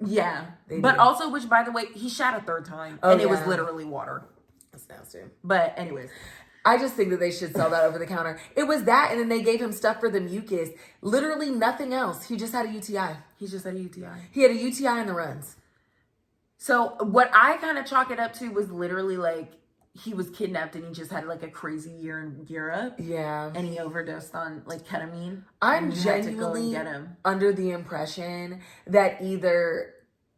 yeah. But also, which, by the way, he shat a third time. And it was literally water. That's nasty. But anyways. I just think that they should sell that over the counter. It was that, and then they gave him stuff for the mucus. Literally nothing else. He just had a UTI. He just had a UTI. He had a UTI in the runs. So what I kind of chalk it up to was literally like, he was kidnapped and he just had like a crazy year in Europe. Yeah. And he overdosed on like ketamine. I'm genuinely under the impression that either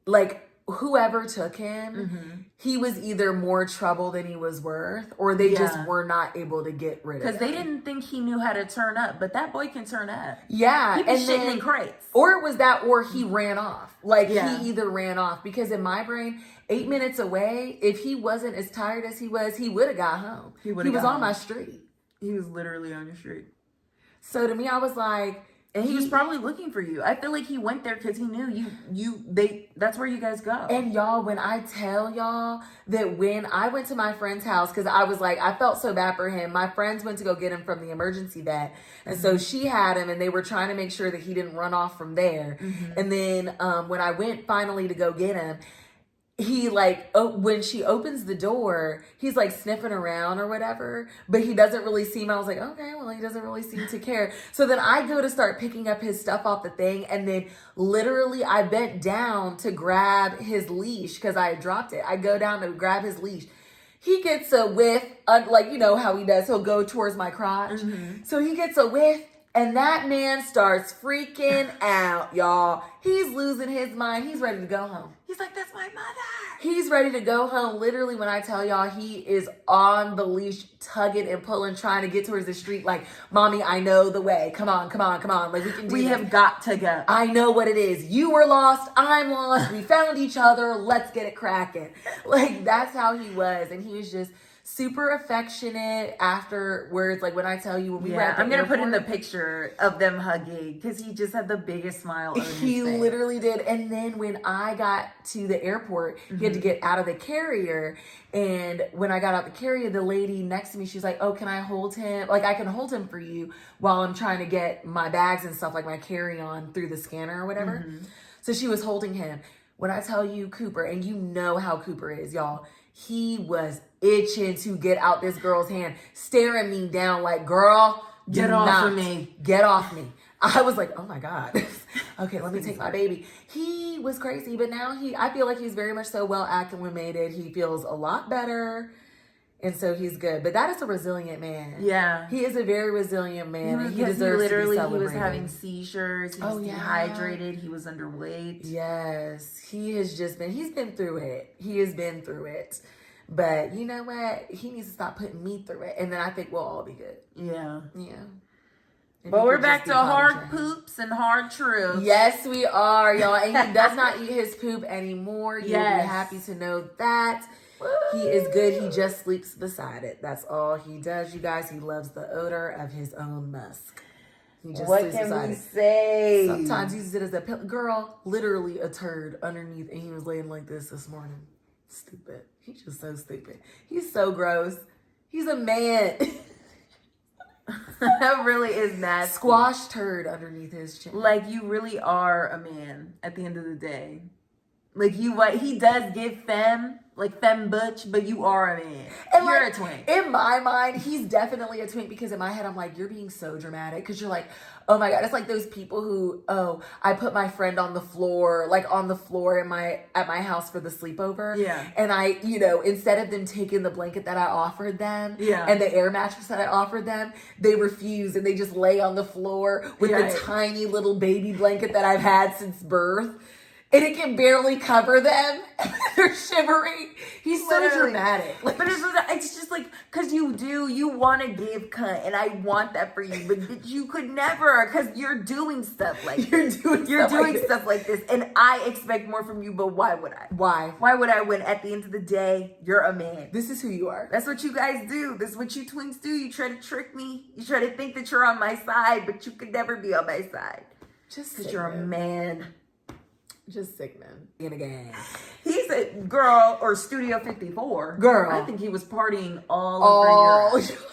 like whoever took him, he was either more trouble than he was worth, or they just were not able to get rid of him. Because they didn't think he knew how to turn up, but that boy can turn up. Yeah. He was shitting in crates. Or it was that, or he ran off. Like he either ran off, because in my brain, 8 minutes away, if he wasn't as tired as he was, he would have got home. He was on my street. He was literally on your street. So to me, I was like, and he was probably looking for you. I feel like he went there because he knew that's where you guys go. And y'all, when I tell y'all that when I went to my friend's house, because I was like, I felt so bad for him. My friends went to go get him from the emergency vet. And so she had him, and they were trying to make sure that he didn't run off from there. And then when I went finally to go get him, he like, when she opens the door, he's like sniffing around or whatever, but he doesn't really seem, I was like, okay, well, he doesn't really seem to care. So then I go to start picking up his stuff off the thing, and then literally I bent down to grab his leash because I had dropped it. I go down to grab his leash. He gets a whiff, like, you know how he does, he'll go towards my crotch. So he gets a whiff, and that man starts freaking out, y'all. He's losing his mind. He's ready to go home. He's like, that's my mother. He's ready to go home. Literally, when I tell y'all, he is on the leash, tugging and pulling, trying to get towards the street. Like, mommy, I know the way. Come on, come on, come on. Like, we can do We this. have got to go. I know what it is. You were lost. I'm lost. We found each other. Let's get it cracking. Like, that's how he was. And he was just super affectionate afterwards. Like, when I tell you, when we were at the I'm going to put in airport, the picture of them hugging because he just had the biggest smile on his face. He literally did. And then when I got to the airport, he had to get out of the carrier. And when I got out the carrier, the lady next to me, she's like, oh, can I hold him? Like, I can hold him for you while I'm trying to get my bags and stuff, like my carry-on through the scanner or whatever. So she was holding him. When I tell you Cooper, and you know how Cooper is, y'all, he was itching to get out this girl's hand, staring me down like, girl, get off of me. Get off me. I was like, oh my God. Okay, let me take my baby. He was crazy, but now I feel like he's very much so well acclimated. He feels a lot better. And so he's good. But that is a resilient man. Yeah. He is a very resilient man. And he deserves to be celebrated. He was having seizures. He was dehydrated. He was underweight. Yes. He's been through it. He has been through it. But you know what? He needs to stop putting me through it. And then I think we'll all be good. Yeah. Yeah. But we're back to hard poops and hard truths. Yes, we are, y'all. And he does not eat his poop anymore. You'll be happy to know that. He is good. He just sleeps beside it. That's all he does, you guys. He loves the odor of his own musk. He just sleeps beside it. What can we say? Sometimes he uses it as a pillow. Girl, literally a turd underneath, and he was laying like this morning. Stupid. He's just so stupid. He's so gross. He's a man. That really is nasty. Squash turd underneath his chin. Like, you really are a man at the end of the day. Like, he does give femme butch, but you are a man. And you're like, a twink. In my mind, he's definitely a twink because in my head, I'm like, you're being so dramatic because you're like, oh my God, it's like those people who, I put my friend on the floor at my house for the sleepover. Yeah. And I, instead of them taking the blanket that I offered them and the air mattress that I offered them, they refuse and they just lay on the floor with the tiny little baby blanket that I've had since birth. And it can barely cover them. They're shivering. He's so dramatic. But it's just like, because you want to give cunt, and I want that for you, but you could never, because you're doing stuff like this. You're doing stuff like this, and I expect more from you, but why would I? Why would I when at the end of the day, you're a man? This is who you are. That's what you guys do. This is what you twins do. You try to trick me. You try to think that you're on my side, but you could never be on my side. Just because you're a man. Just sick man in a gang. He's a girl or Studio 54. Girl. I think he was partying all over Europe. Europe.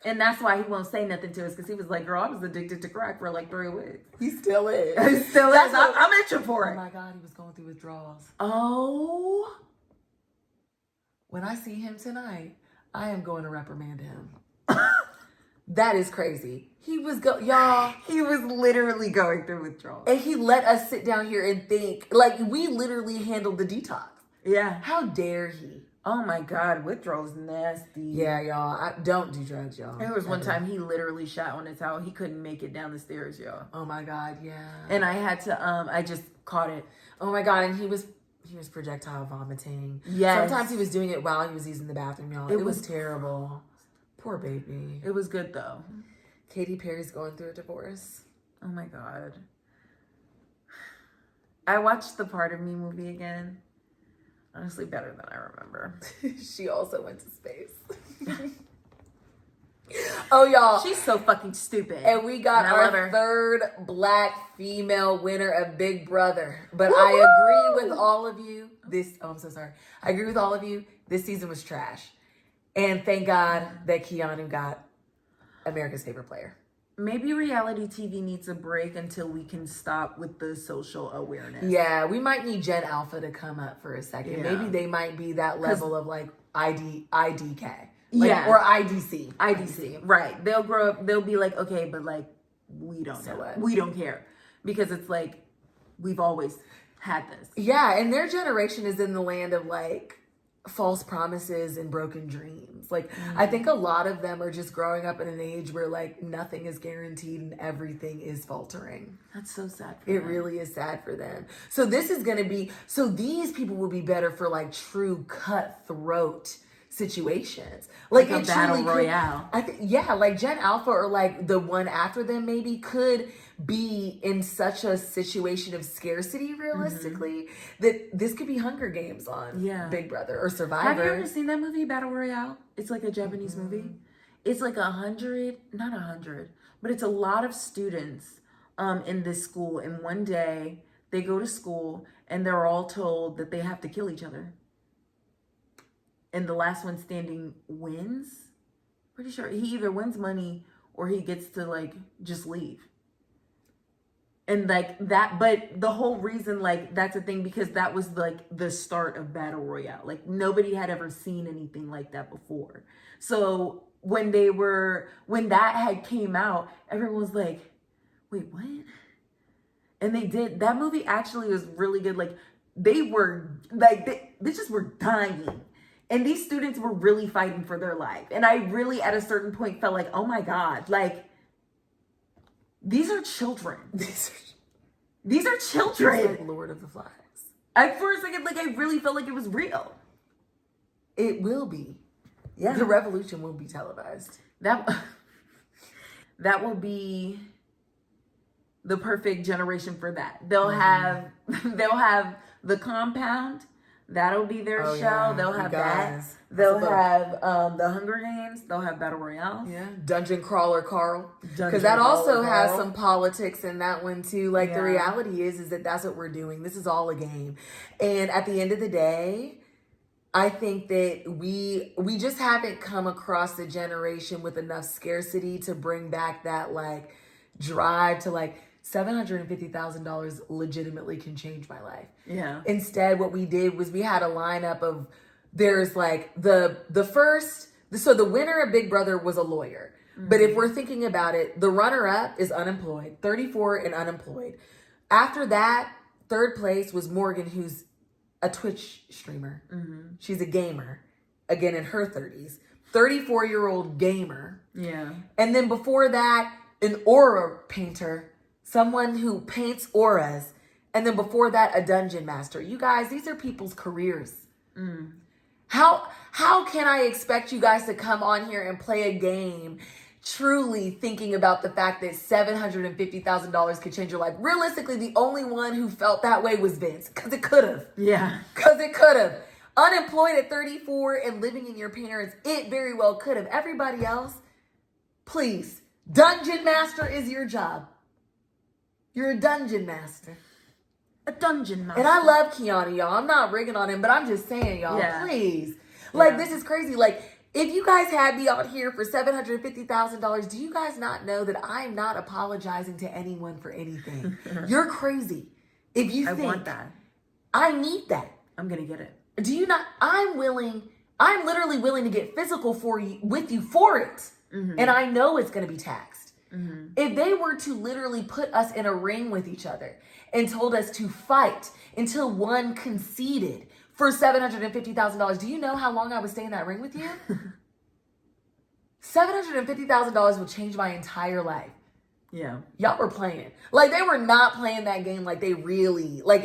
And that's why he won't say nothing to us, because he was like, girl, I was addicted to crack for like 3 weeks. He still is. He still is. I'm itching for it. Oh my God, he was going through withdrawals. Oh. When I see him tonight, I am going to reprimand him. That is crazy. He was y'all. He was literally going through withdrawals. And he let us sit down here and think. Like, we literally handled the detox. Yeah. How dare he? Oh my God, withdrawals nasty. Yeah, y'all. Don't do drugs, y'all. There was one time he literally shot on his towel. He couldn't make it down the stairs, y'all. Oh my God, yeah. And I had to, I just caught it. Oh my God, and he was projectile vomiting. Yes. Sometimes he was doing it while he was using the bathroom, y'all. It was terrible. Poor baby. It was good though. Katy Perry's going through a divorce. Oh my God. I watched the Part of Me movie again. Honestly, better than I remember. She also went to space. Oh, y'all. She's so fucking stupid. And we got our third Black female winner of Big Brother. But I agree with all of you. I'm so sorry. I agree with all of you. This season was trash. And thank God that Keanu got America's favorite player. Maybe reality TV needs a break until we can stop with the social awareness. Yeah, we might need Gen Alpha to come up for a second. Yeah. Maybe they might be that level of like IDK. Yeah. Or IDC. IDC. Right. They'll grow up, they'll be like, okay, but like, we don't know. What? We don't care. Because it's like, we've always had this. Yeah, and their generation is in the land of like false promises and broken dreams. Like, I think a lot of them are just growing up in an age where like nothing is guaranteed and everything is faltering. That's so sad for It them. really is sad for them. So this is going to be, so these people will be better for like true cutthroat situations. Like a battle royale. Like Gen Alpha or like the one after them maybe could be in such a situation of scarcity realistically that this could be Hunger Games on Big Brother or Survivor. Have you ever seen that movie, Battle Royale? It's like a Japanese movie. It's like 100, not 100, but it's a lot of students in this school. And one day they go to school and they're all told that they have to kill each other. And the last one standing wins. Pretty sure he either wins money or he gets to like just leave. And like that, but the whole reason like that's a thing because that was like the start of Battle Royale. Like nobody had ever seen anything like that before. So when that had came out, everyone was like, wait, what? And they did, that movie actually was really good. Like they just were dying. And these students were really fighting for their life. And I really, at a certain point, felt like, oh my God, like, these are children. These are children. It's like Lord of the Flies. For a second, like, I really felt like it was real. It will be. Yeah. The revolution will be televised. That will be the perfect generation for that. They'll have The Compound. That'll be their show. Yeah. They'll have that. They'll have the Hunger Games. They'll have Battle Royale. Yeah. Dungeon Crawler Carl. Because that also has some politics in that one too. Like the reality is that that's what we're doing. This is all a game. And at the end of the day, I think that we just haven't come across the generation with enough scarcity to bring back that like drive to like $750,000 legitimately can change my life. Yeah. Instead, what we did was we had a lineup of there's like the winner of Big Brother was a lawyer. Mm-hmm. But if we're thinking about it, the runner up is unemployed, 34 and unemployed. After that, third place was Morgan, who's a Twitch streamer. Mm-hmm. She's a gamer, again in her 30s, 34-year-old gamer. Yeah. And then before that, an aura painter, someone who paints auras. And then before that, a dungeon master. You guys, these are people's careers. Mm. How can I expect you guys to come on here and play a game truly thinking about the fact that $750,000 could change your life? Realistically, the only one who felt that way was Vince, because it could have. Yeah. Because it could have. Unemployed at 34 and living in your parents, it very well could have. Everybody else, please, dungeon master is your job. You're a dungeon master. A dungeon master. And I love Keanu, y'all. I'm not rigging on him, but I'm just saying, y'all, please. Like, this is crazy. Like, if you guys had me out here for $750,000, do you guys not know that I'm not apologizing to anyone for anything? You're crazy. If you think. I want that. I need that. I'm going to get it. Do you not? I'm literally willing to get physical with you for it. Mm-hmm. And I know it's going to be taxed. Mm-hmm. If they were to literally put us in a ring with each other and told us to fight until one conceded for $750,000, do you know how long I would stay in that ring with you? $750,000 would change my entire life. Yeah. Y'all were playing. Like, they were not playing that game like it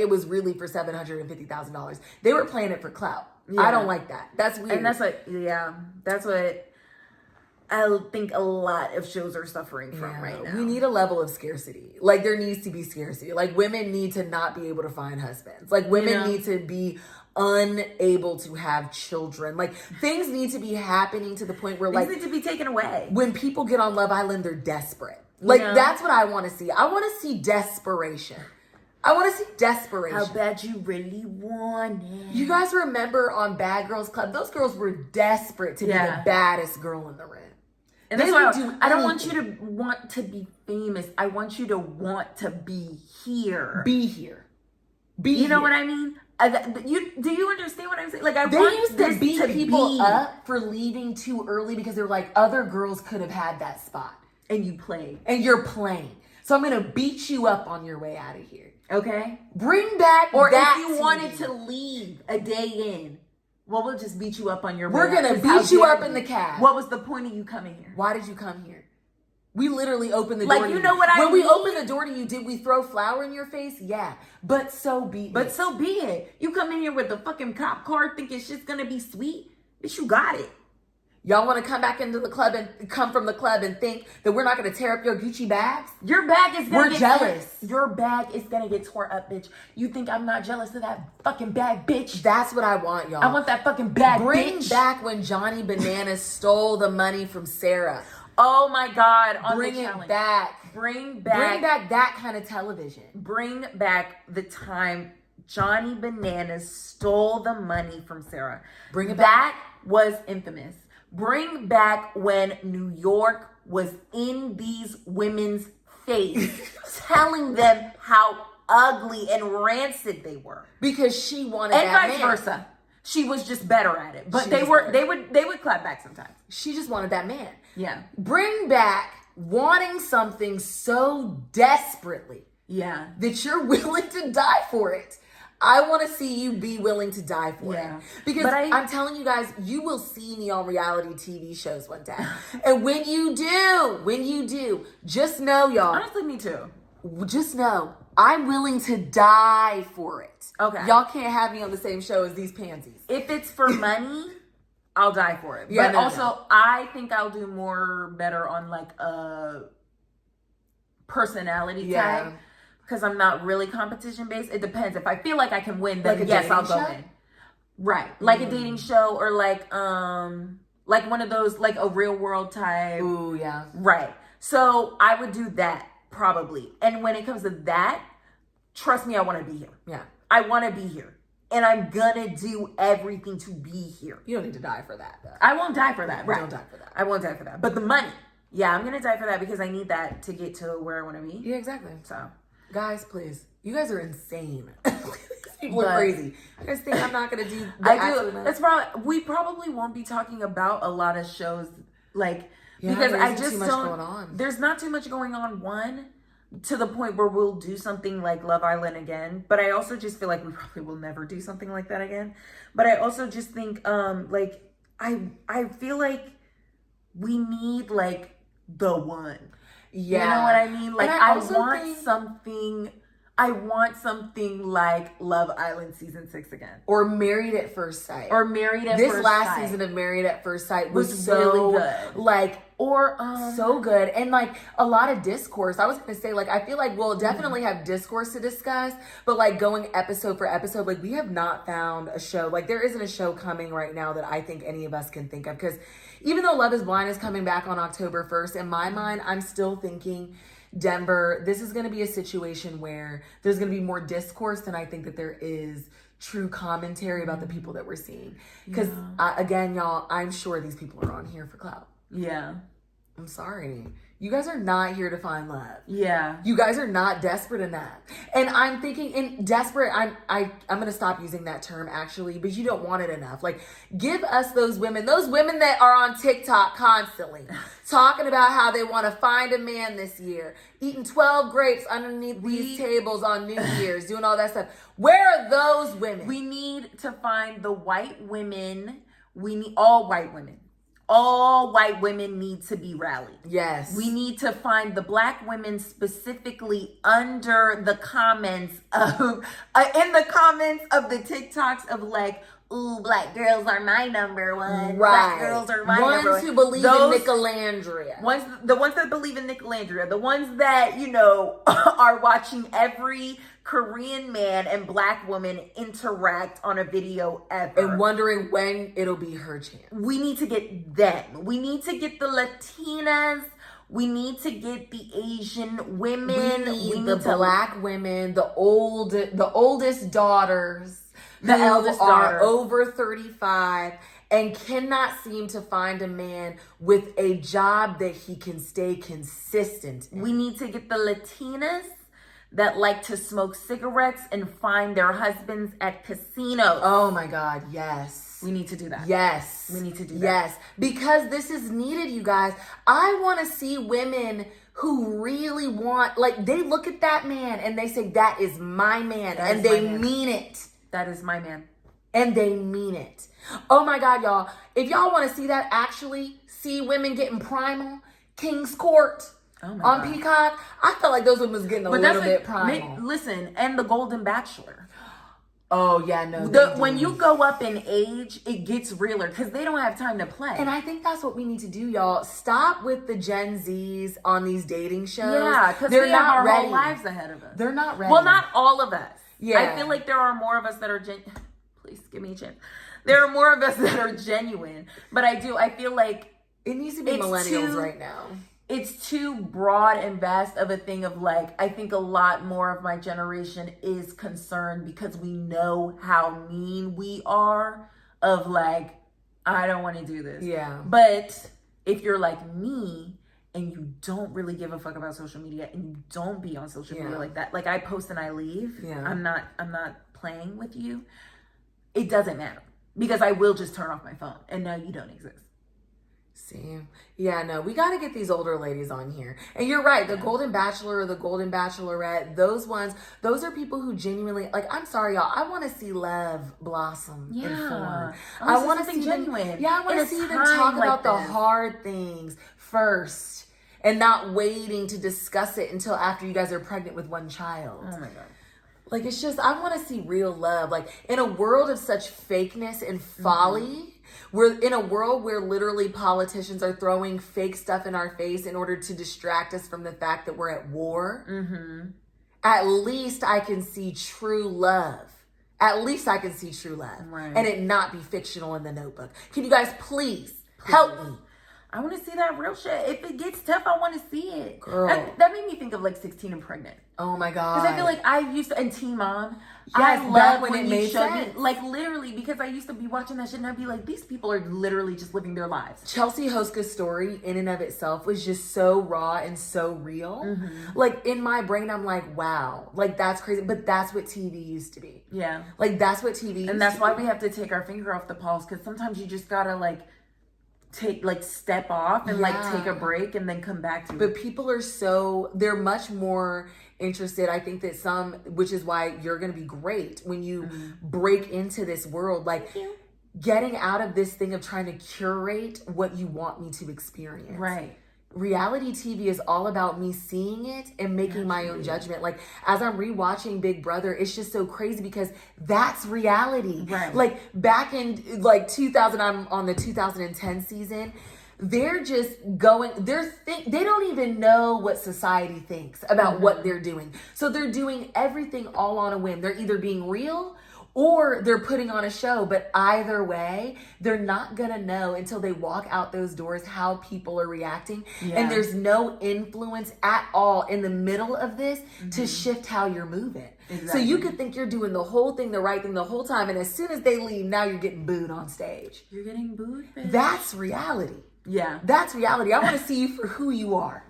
was really for $750,000. They were playing it for clout. Yeah. I don't like that. That's weird. And that's what I think a lot of shows are suffering from right now. We need a level of scarcity. Like, there needs to be scarcity. Like, women need to not be able to find husbands. Like, women need to be unable to have children. Like, things need to be happening to the point where, like, things need to be taken away. When people get on Love Island, they're desperate. Like, that's what I want to see. I want to see desperation. I want to see desperation. How bad you really want it. You guys remember on Bad Girls Club, those girls were desperate to be the baddest girl in the room. And that's why I don't want you to want to be famous. I want you to want to be here. Be here. You know what I mean? Do you understand what I'm saying? Like, they used to beat people up for leaving too early because they're like, other girls could have had that spot. And you played. And you're playing. So I'm going to beat you up on your way out of here. Okay? Bring back or that if you wanted to leave a day in, well, we'll just beat you up on your way. We're going to beat you up in the cab. What was the point of you coming here? Why did you come here? We literally opened the door to you. Like, you know what I mean? When we opened the door to you, did we throw flour in your face? Yeah. But so be it. But so be it. You come in here with the fucking cop car thinking shit's going to be sweet. Bitch, you got it. Y'all want to come back into the club and come from the club and think that we're not going to tear up your Gucci bags? Your bag is going to get jealous. Your bag is going to get tore up, bitch. You think I'm not jealous of that fucking bag, bitch? That's what I want, y'all. I want that fucking bag, Bring bitch. back when Johnny Bananas stole the money from Sarah. Oh my God. Bring it back. Bring back that kind of television. Bring back the time Johnny Bananas stole the money from Sarah. Bring it back. That was infamous. Bring back when New York was in these women's face, telling them how ugly and rancid they were. Because she wanted and that vice man. versa. She was just better at it. But they would clap back sometimes. She just wanted that man. Yeah. Bring back wanting something so desperately. Yeah. That you're willing to die for it. I want to see you be willing to die for it. Because I'm telling you guys, you will see me on reality TV shows one day. And when you do, just know, y'all. Honestly, me too. Just know, I'm willing to die for it. Okay. Y'all can't have me on the same show as these pansies. If it's for money, I'll die for it. Yeah, but also, I think I'll do better on like a personality tag. Because I'm not really competition based. It depends. If I feel like I can win, then yes, I'll go in. Right. Like a dating show or like one of those, like a Real World type. Ooh, yeah. Right. So I would do that probably. And when it comes to that, trust me, I want to be here. Yeah. I want to be here. and I'm gonna do everything to be here. You don't need to die for that, though. I won't die for that. Right. Don't die for that. I won't die for that. But the money, yeah, I'm gonna die for that because I need that to get to where I want to be. Yeah, exactly. So, guys, please, you guys are insane. People are crazy. You guys think I'm not gonna do? That's probably we probably won't be talking about a lot of shows because I just don't. There's not too much going on. One, to the point where we'll do something like Love Island again, but I also just feel like we probably will never do something like that again. But I also just think I feel like we need like the one. Yeah. You know what I mean? Like I want something like Love Island season 6 again. Or Married at First Sight. This last season of Married at First Sight was so really good. So good. And like a lot of discourse. I was gonna say, like, I feel like we'll definitely have discourse to discuss, but like going episode for episode, like we have not found a show. Like there isn't a show coming right now that I think any of us can think of. Because even though Love is Blind is coming back on October 1st, in my mind, I'm still thinking Denver, this is going to be a situation where there's going to be more discourse than I think that there is true commentary about the people that we're seeing. Because again, y'all, I'm sure these people are on here for clout. Yeah. I'm sorry. You guys are not here to find love. Yeah. You guys are not desperate enough. And I'm thinking in desperate, I'm going to stop using that term actually, but you don't want it enough. Like give us those women that are on TikTok constantly talking about how they want to find a man this year, eating 12 grapes underneath these tables on New Year's, doing all that stuff. Where are those women? We need to find the white women. We need all white women. All white women need to be rallied. Yes. We need to find the black women specifically under the comments of, in the comments of the TikToks of like, ooh, black girls are my number one. Right. Black girls are my number one. Ones who believe in Nicolandria. The ones that believe in Nicolandria. The ones that, are watching every Korean man and black woman interact on a video ever. And wondering when it'll be her chance. We need to get them. We need to get the Latinas. We need to get the Asian women. We need the black women, the oldest daughters. The eldest daughter. Are over 35 and cannot seem to find a man with a job that he can stay consistent in. We need to get the Latinas that like to smoke cigarettes and find their husbands at casinos. Oh my God, yes. We need to do that. Yes. We need to do that. Yes, because this is needed, you guys. I want to see women who really want, like, they look at that man and they say, that is my man. And they mean it. That is my man. And they mean it. Oh my God, y'all. If y'all want to see that, actually see women getting primal, King's Court. On God. Peacock, I felt like those women was getting a little bit primal. Listen, and The Golden Bachelor. Oh yeah, no. When you go up in age, it gets realer because they don't have time to play. And I think that's what we need to do, y'all. Stop with the Gen Zs on these dating shows. Yeah, because they're not ready. Whole lives ahead of us. They're not ready. Well, not all of us. Yeah, I feel like there are more of us that are Please give me a chance. There are more of us that are genuine, but I feel like it needs to be millennials right now. It's too broad and vast of a thing of like, I think a lot more of my generation is concerned because we know how mean we are of like, I don't want to do this. Yeah. But if you're like me and you don't really give a fuck about social media and you don't be on social media like that, like I post and I leave. Yeah. I'm not playing with you. It doesn't matter because I will just turn off my phone and now you don't exist. See, yeah, no, we got to get these older ladies on here. And you're right, the Golden Bachelor or the Golden Bachelorette, those are people who genuinely, like, I'm sorry, y'all, I want to see love blossom and form. I want to see genuine. I want to see them talk about the hard things first and not waiting to discuss it until after you guys are pregnant with one child. Oh my God. Like, it's just, I want to see real love. Like, in a world of such fakeness and folly, we're in a world where literally politicians are throwing fake stuff in our face in order to distract us from the fact that we're at war. Mm-hmm. At least I can see true love. At least I can see true love. Right. And it not be fictional in the Notebook. Can you guys please help me? I want to see that real shit. If it gets tough, I want to see it. Girl. That made me think of like 16 and Pregnant. Oh my God. Because I feel like I used to, and Teen Mom. Yes, I love when when it you made showed me, sense. like literally, because I used to be watching that shit and I'd be like, these people are literally just living their lives. Chelsea Hoska's story in and of itself was just so raw and so real. Mm-hmm. Like in my brain, I'm like, wow, like that's crazy. But that's what TV used to be. Yeah. Like that's what TV used And that's to why be. we have to take our finger off the pulse, because sometimes you just gotta like step off and like take a break and then come back to it. But people are they're much more interested. I think that which is why you're going to be great when you break into this world, like getting out of this thing of trying to curate what you want me to experience. Right. Reality TV is all about me seeing it and making my own judgment. Like as I'm rewatching Big Brother, it's just so crazy because that's reality. Right. Like back in like 2000, I'm on the 2010 season. They're just going, they don't even know what society thinks about what they're doing. So they're doing everything all on a whim. They're either being real or they're putting on a show, but either way, they're not gonna know until they walk out those doors how people are reacting. Yeah. And there's no influence at all in the middle of this to shift how you're moving. Exactly. So you could think you're doing the whole thing, the right thing the whole time, and as soon as they leave, now you're getting booed on stage. You're getting booed, bitch. That's reality. Yeah. That's reality. I want to see you for who you are.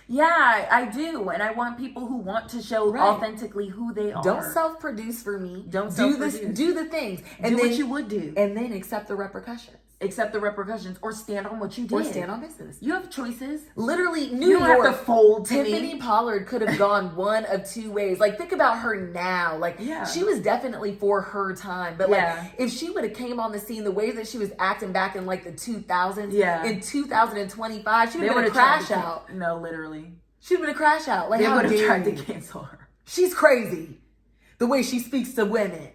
Yeah, I do. And I want people who want to show authentically who they are. Don't self-produce for me. Don't do self-produce. do the things. And do then what you would do. And then accept the repercussions. Accept the repercussions or stand on what you did. Or stand on business. You have choices. Literally, New You don't York, have to fold to Tiffany me. Pollard could have gone one of two ways. Like, think about her now. Like, she was definitely for her time. But, like, if she would have came on the scene the way that she was acting back in, like, the 2000s, in 2025, she would have been a crash out. No, literally. She would have been a crash out. Like, they how would have dare tried you? to cancel her. She's crazy. The way she speaks to women.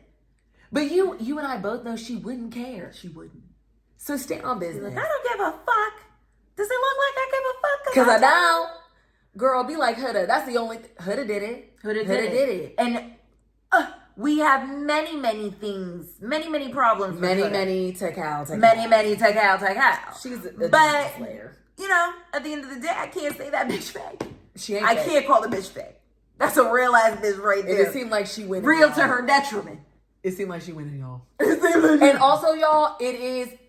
But you and I both know she wouldn't care. She wouldn't. So stay on business. Like, I don't give a fuck. Does it look like I give a fuck? Because I don't. Girl, be like Huda. That's the only... Huda did it. Huda did it. And we have many, many things. Many, many problems. Many take out. Many take out. She's a slayer. You know, at the end of the day, I can't say that bitch fake. She ain't I fake. can't call the bitch fake. That's a real ass bitch right there. It seemed like she went real to her detriment. It seemed like she went in, y'all. And also, y'all,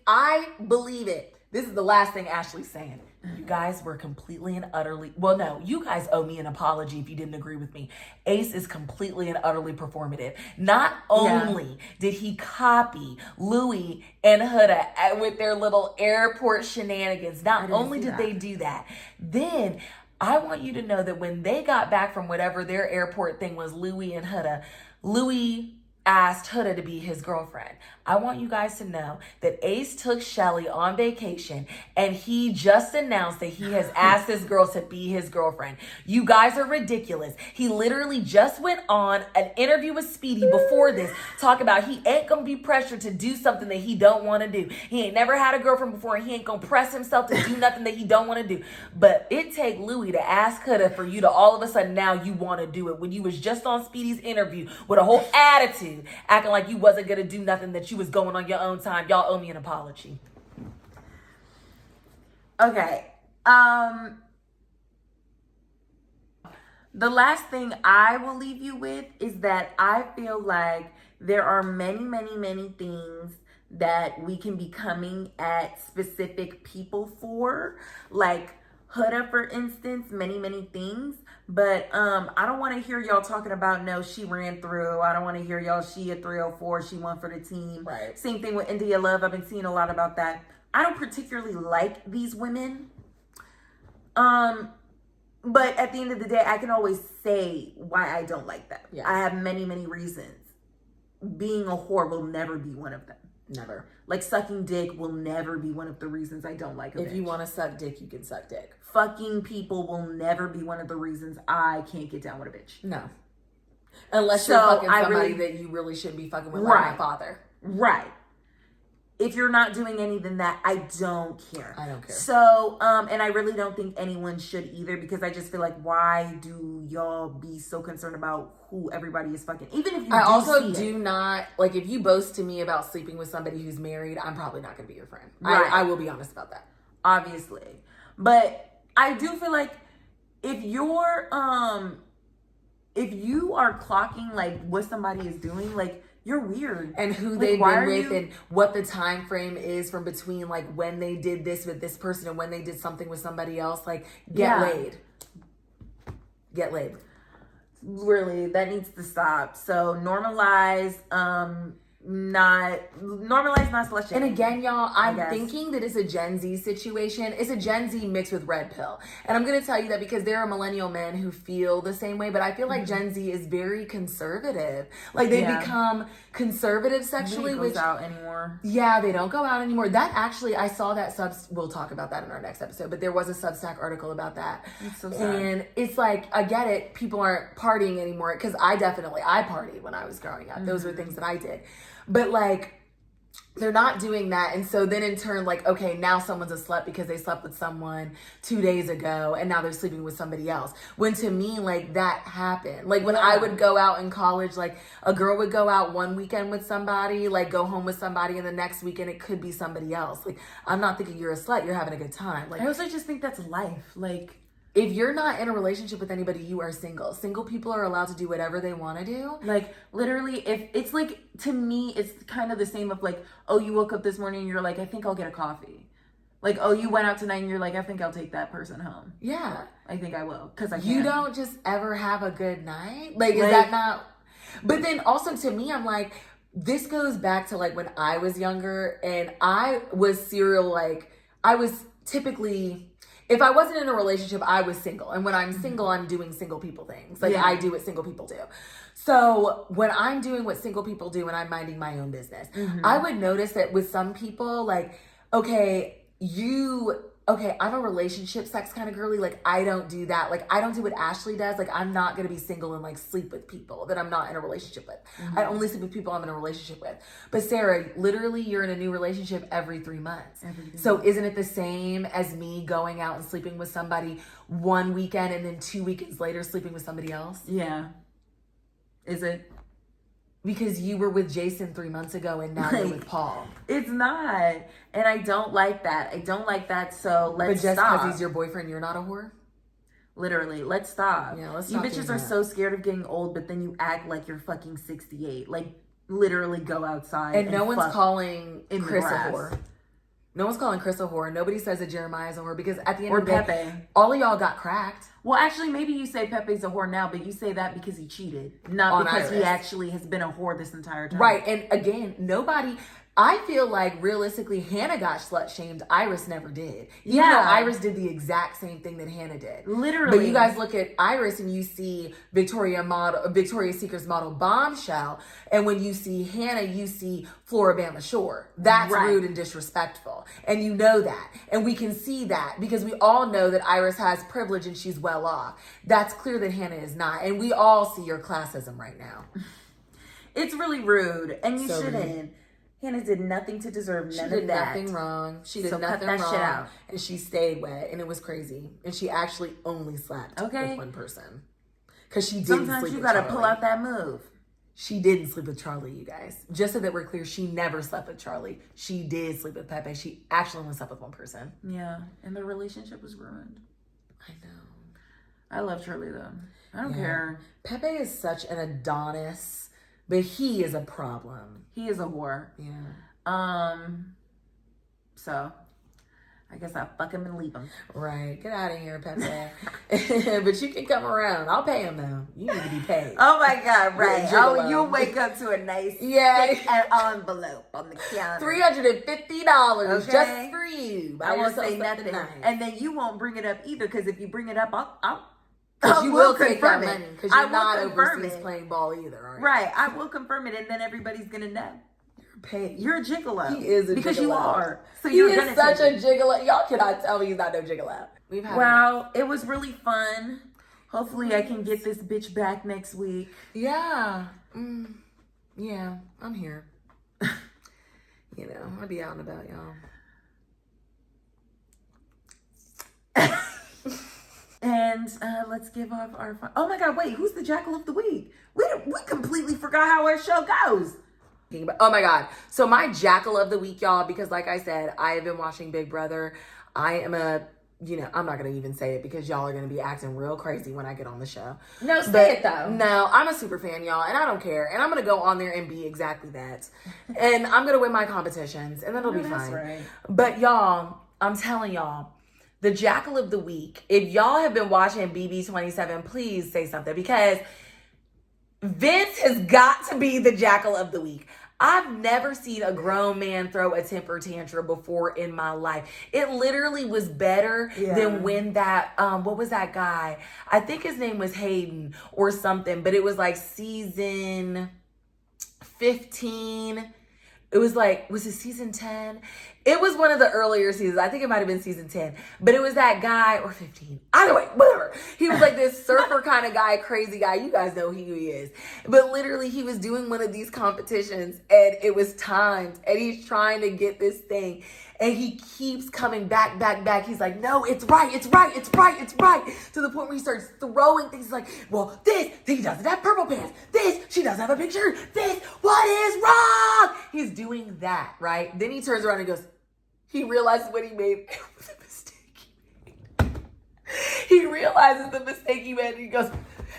I believe it. This is the last thing Ashley's saying. You guys were completely and utterly, well, no, you guys owe me an apology if you didn't agree with me. Ace is completely and utterly performative. Not only did he copy Louis and Huda with their little airport shenanigans, not only did they do that, then I want you to know that when they got back from whatever their airport thing was, Louis and Huda, Louis asked Huda to be his girlfriend. I want you guys to know that Ace took Shelly on vacation and he just announced that he has asked this girl to be his girlfriend. You guys are ridiculous. He literally just went on an interview with Speedy before this, talk about he ain't gonna be pressured to do something that he don't want to do. He ain't never had a girlfriend before and he ain't gonna press himself to do nothing that he don't want to do. But it take Louis to ask Huda for you to all of a sudden now you want to do it when you was just on Speedy's interview with a whole attitude, acting like you wasn't gonna do nothing, that you was going on your own time. Y'all owe me an apology. Okay. The last thing I will leave you with is that I feel like there are many, many, many things that we can be coming at specific people for. Like Huda, for instance, many, many things. But I don't want to hear y'all talking about, no, she ran through. I don't want to hear y'all, she a 304, she won for the team. Right. Same thing with India Love. I've been seeing a lot about that. I don't particularly like these women. But at the end of the day, I can always say why I don't like them. Yeah. I have many, many reasons. Being a whore will never be one of them. Never. Like sucking dick will never be one of the reasons I don't like a bitch. If you want to suck dick, you can suck dick. Fucking people will never be one of the reasons I can't get down with a bitch. No. Unless you're fucking somebody that you really shouldn't be fucking with, like my father. Right. If you're not doing anything that, I don't care. I don't care. So, and I really don't think anyone should either, because I just feel like, why do y'all be so concerned about who everybody is fucking? Even if you I also do not, like, if you boast to me about sleeping with somebody who's married, I'm probably not going to be your friend. Right. I will be honest about that. obviously. But I do feel like if you're if you are clocking like what somebody is doing, like you're weird. And who Like, they've why been are with you- and what the time frame is from between like when they did this with this person and when they did something with somebody else. Like get Yeah. laid. Get laid. Really, that needs to stop. So normalize not slut And shaming. again, y'all, I'm guess. thinking that it's a Gen Z situation. It's a Gen Z mixed with red pill. And I'm going to tell you that because there are millennial men who feel the same way, but I feel like Gen Z is very conservative. Like they Yeah. become conservative sexually, Nobody goes which out anymore. yeah, they don't go out anymore. That actually, I saw that we'll talk about that in our next episode, but there was a Substack article about that. It's so sad. And it's like, I get it. People aren't partying anymore because I partied when I was growing up. Those were things that I did. But like, they're not doing that. And so then in turn, like, okay, now someone's a slut because they slept with someone 2 days ago and now they're sleeping with somebody else. When to me, like that happened. Like when I would go out in college, like a girl would go out one weekend with somebody, like go home with somebody, and the next weekend it could be somebody else. Like I'm not thinking you're a slut, you're having a good time. Like I also just think that's life. Like if you're not in a relationship with anybody, you are single. Single people are allowed to do whatever they want to do. Like literally, if it's like, to me, it's kind of the same of like, oh, you woke up this morning and you're like, I think I'll get a coffee. Like, oh, you went out tonight and you're like, I think I'll take that person home. Yeah. I think I will, because I can. You don't just ever have a good night? Like, is that not? But then also to me, I'm like, this goes back to like when I was younger and I was I was typically, if I wasn't in a relationship, I was single. And when I'm single, I'm doing single people things. Like I do what single people do. So when I'm doing what single people do and I'm minding my own business, I would notice that with some people, like, okay, I'm a relationship sex kind of girly. Like, I don't do that. Like, I don't do what Ashley does. Like, I'm not going to be single and like sleep with people that I'm not in a relationship with. I only sleep with people I'm in a relationship with. But Sarah, literally you're in a new relationship every 3 months. So isn't it the same as me going out and sleeping with somebody one weekend and then 2 weekends later sleeping with somebody else? Yeah. Is it? Because you were with Jason 3 months ago and now you're with Paul. It's not. And I don't like that. I don't like that. So let's But just stop. because he's your boyfriend, you're not a whore? Literally, let's stop. Yeah, let's You stop bitches doing are that. so scared of getting old, but then you act like you're fucking 68. Like, literally go outside. And no one's fuck calling in the Chris a grass. whore. No one's calling Chris a whore. Nobody says that Jeremiah's a whore because at the end Or of the day, Pepe. all of y'all got cracked. Well, actually, maybe you say Pepe's a whore now, but you say that because he cheated, not On because he Iris. actually has been a whore this entire time. Right. And again, I feel like realistically, Hannah got slut shamed. Iris never did. Even though Iris did the exact same thing that Hannah did. Literally. But you guys look at Iris and you see Victoria's Secret's model Bombshell. And when you see Hannah, you see Floribama Shore. That's Right. rude and disrespectful. And you know that. And we can see that because we all know that Iris has privilege and she's well off. That's clear that Hannah is not. And we all see your classism right now. It's really rude, and you So shouldn't. rude. Hannah did nothing to deserve She none did of that. nothing wrong. She did So cut nothing that wrong. shit out. And she stayed wet, and it was crazy. And she actually only slept Okay. with one person. Because she didn't Sometimes sleep you with gotta Charlie. pull out that move. She didn't sleep with Charlie, you guys. Just so that we're clear, she never slept with Charlie. She did sleep with Pepe. She actually only slept with one person. Yeah, and the relationship was ruined. I know. I love Charlie though. I don't Yeah. care. Pepe is such an Adonis, but he is a problem. He is a whore. Yeah. So I guess I'll fuck him and leave him. Right. Get out of here, Pepe. But you can come around. I'll pay him though. You need to be paid. Oh my God, right. You're a Oh, gigolo. you'll wake up to a nice Yeah. thick envelope on the counter. $350 Okay. just for you. I won't yourself say something nothing. nice. And then you won't bring it up either, because if you bring it up, I'll Because I you will take that confirm it. money. Because I you're will not confirm overseas it. playing ball either, are you? Right, I will confirm it, and then everybody's gonna know. Paid. You're a gigolo. He is a because gigolo. you are. So He you're is gonna such take a it. gigolo. Y'all cannot tell me he's not no gigolo. We've had Well, it was really fun. Hopefully, I can get this bitch back next week. Yeah. Yeah, I'm here. I'll be out and about, y'all. And let's give off our fun. Oh my God, wait, who's the jackal of the week? We completely forgot how our show goes. Oh my God. So my jackal of the week, y'all, because like I said, I have been watching Big Brother. I am I'm not going to even say it because y'all are going to be acting real crazy when I get on the show. No, say it though. No, I'm a super fan, y'all, and I don't care. And I'm going to go on there and be exactly that. And I'm going to win my competitions, and then it'll be fine. Right. But y'all, I'm telling y'all, the Jackal of the Week, if y'all have been watching BB27, please say something because Vince has got to be the Jackal of the Week. I've never seen a grown man throw a temper tantrum before in my life. It literally was better than when that, what was that guy? I think his name was Hayden or something, but it was like season 15. It was like, was it season 10? It was one of the earlier seasons. I think it might have been season 10. But it was that guy, or 15. Either way, whatever. He was like this surfer kind of guy, crazy guy. You guys know who he is. But literally, he was doing one of these competitions, and it was timed. And he's trying to get this thing. And he keeps coming back. He's like, no, it's right. To the point where he starts throwing things. He's like, well, he doesn't have purple pants. She doesn't have a big shirt. What is wrong? He's doing that, right? Then he turns around and goes, he realizes what he made. It was a mistake he realizes the mistake he made, and he goes,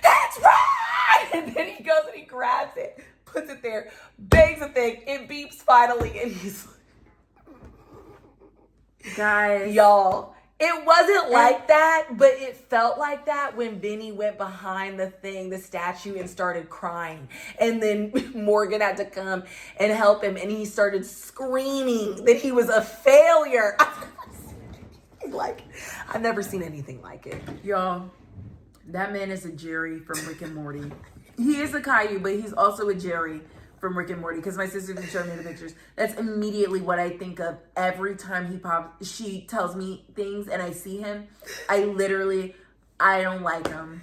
that's right! And then he goes and he grabs it, puts it there, bangs the thing, it beeps finally, and he's like, guys, y'all, it wasn't like that, but it felt like that when Vinny went behind the statue, and started crying. And then Morgan had to come and help him, and he started screaming that he was a failure. I've never seen anything like it. y'all, that man is a Jerry from Rick and Morty. He is a Caillou, but he's also a Jerry from Rick and Morty, because my sister can show me the pictures. That's immediately what I think of every time he pops. She tells me things and I see him. I don't like him.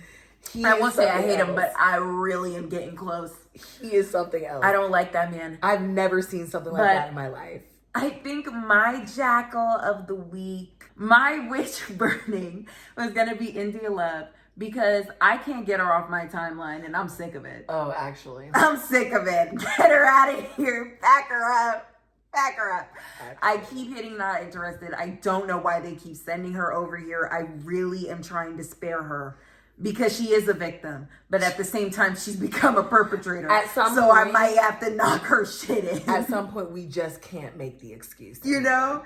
I won't say I hate him, but I really am getting close. He is something else. I don't like that man. I've never seen something like that in my life. I think my Jackal of the Week, my witch burning was going to be India Love. Because I can't get her off my timeline, and I'm sick of it. Oh, actually. I'm sick of it. Get her out of here. Back her up. Actually. I keep hitting not interested. I don't know why they keep sending her over here. I really am trying to spare her. Because she is a victim. But at the same time, she's become a perpetrator. So I might have to knock her shit in. At some point, we just can't make the excuse. You know?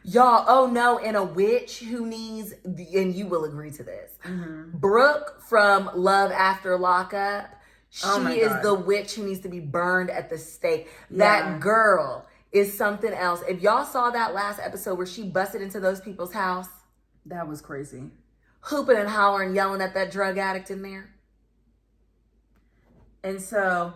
Y'all, oh no, and a witch who needs, and you will agree to this, Brooke from Love After Lockup, she is the witch who needs to be burned at the stake. Yeah. That girl is something else. If y'all saw that last episode where she busted into those people's house. That was crazy. Hooping and hollering, yelling at that drug addict in there. And so,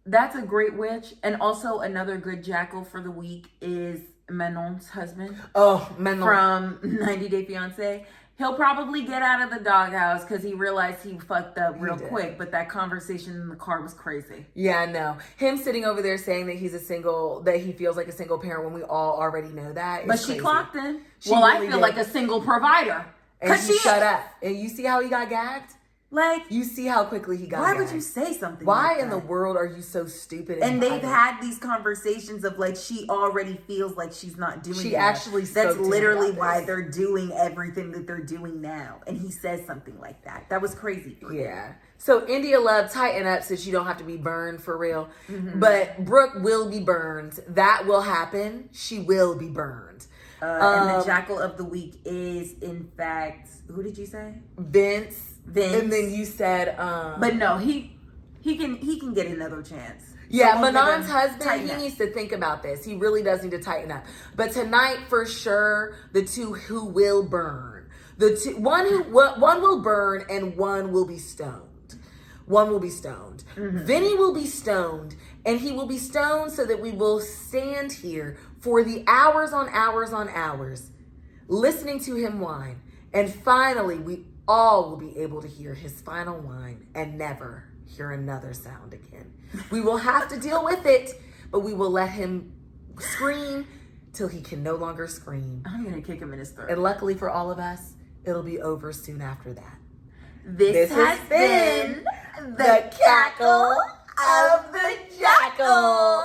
that's a great witch. And also another good Jackal for the week is Manon's husband. Oh, Manon. From 90 Day Fiancé. He'll probably get out of the doghouse because he realized he fucked up real quick. But that conversation in the car was crazy. Yeah, I know. Him sitting over there saying that that he feels like a single parent when we all already know that. But she clocked him. I feel like a single provider. And she shut up. And you see how he got gagged? Like, you see how quickly he got Why gagged. would you say something Why like in the world are you so stupid? And they've had these conversations of like, she already feels like she's not doing She that. actually That's literally why they're doing everything that they're doing now. And he says something like that. That was crazy. Yeah. So India Love, tighten up so you don't have to be burned for real. But Brooke will be burned. That will happen. She will be burned. And the Jackal of the Week is, in fact, who did you say? Vince. And then you said, but no, he can get another chance. Yeah, Manon's husband, he needs to think about this. He really does need to tighten up. But tonight, for sure, the two who will burn. One will burn and one will be stoned. One will be stoned. Vinny will be stoned, and he will be stoned so that we will stand here for the hours on hours listening to him whine. And finally, we all will be able to hear his final whine and never hear another sound again. We will have to deal with it, but we will let him scream till he can no longer scream. I'm going to kick him in his throat. And luckily for all of us, it'll be over soon after that. This has been the Cackle of the Jackal.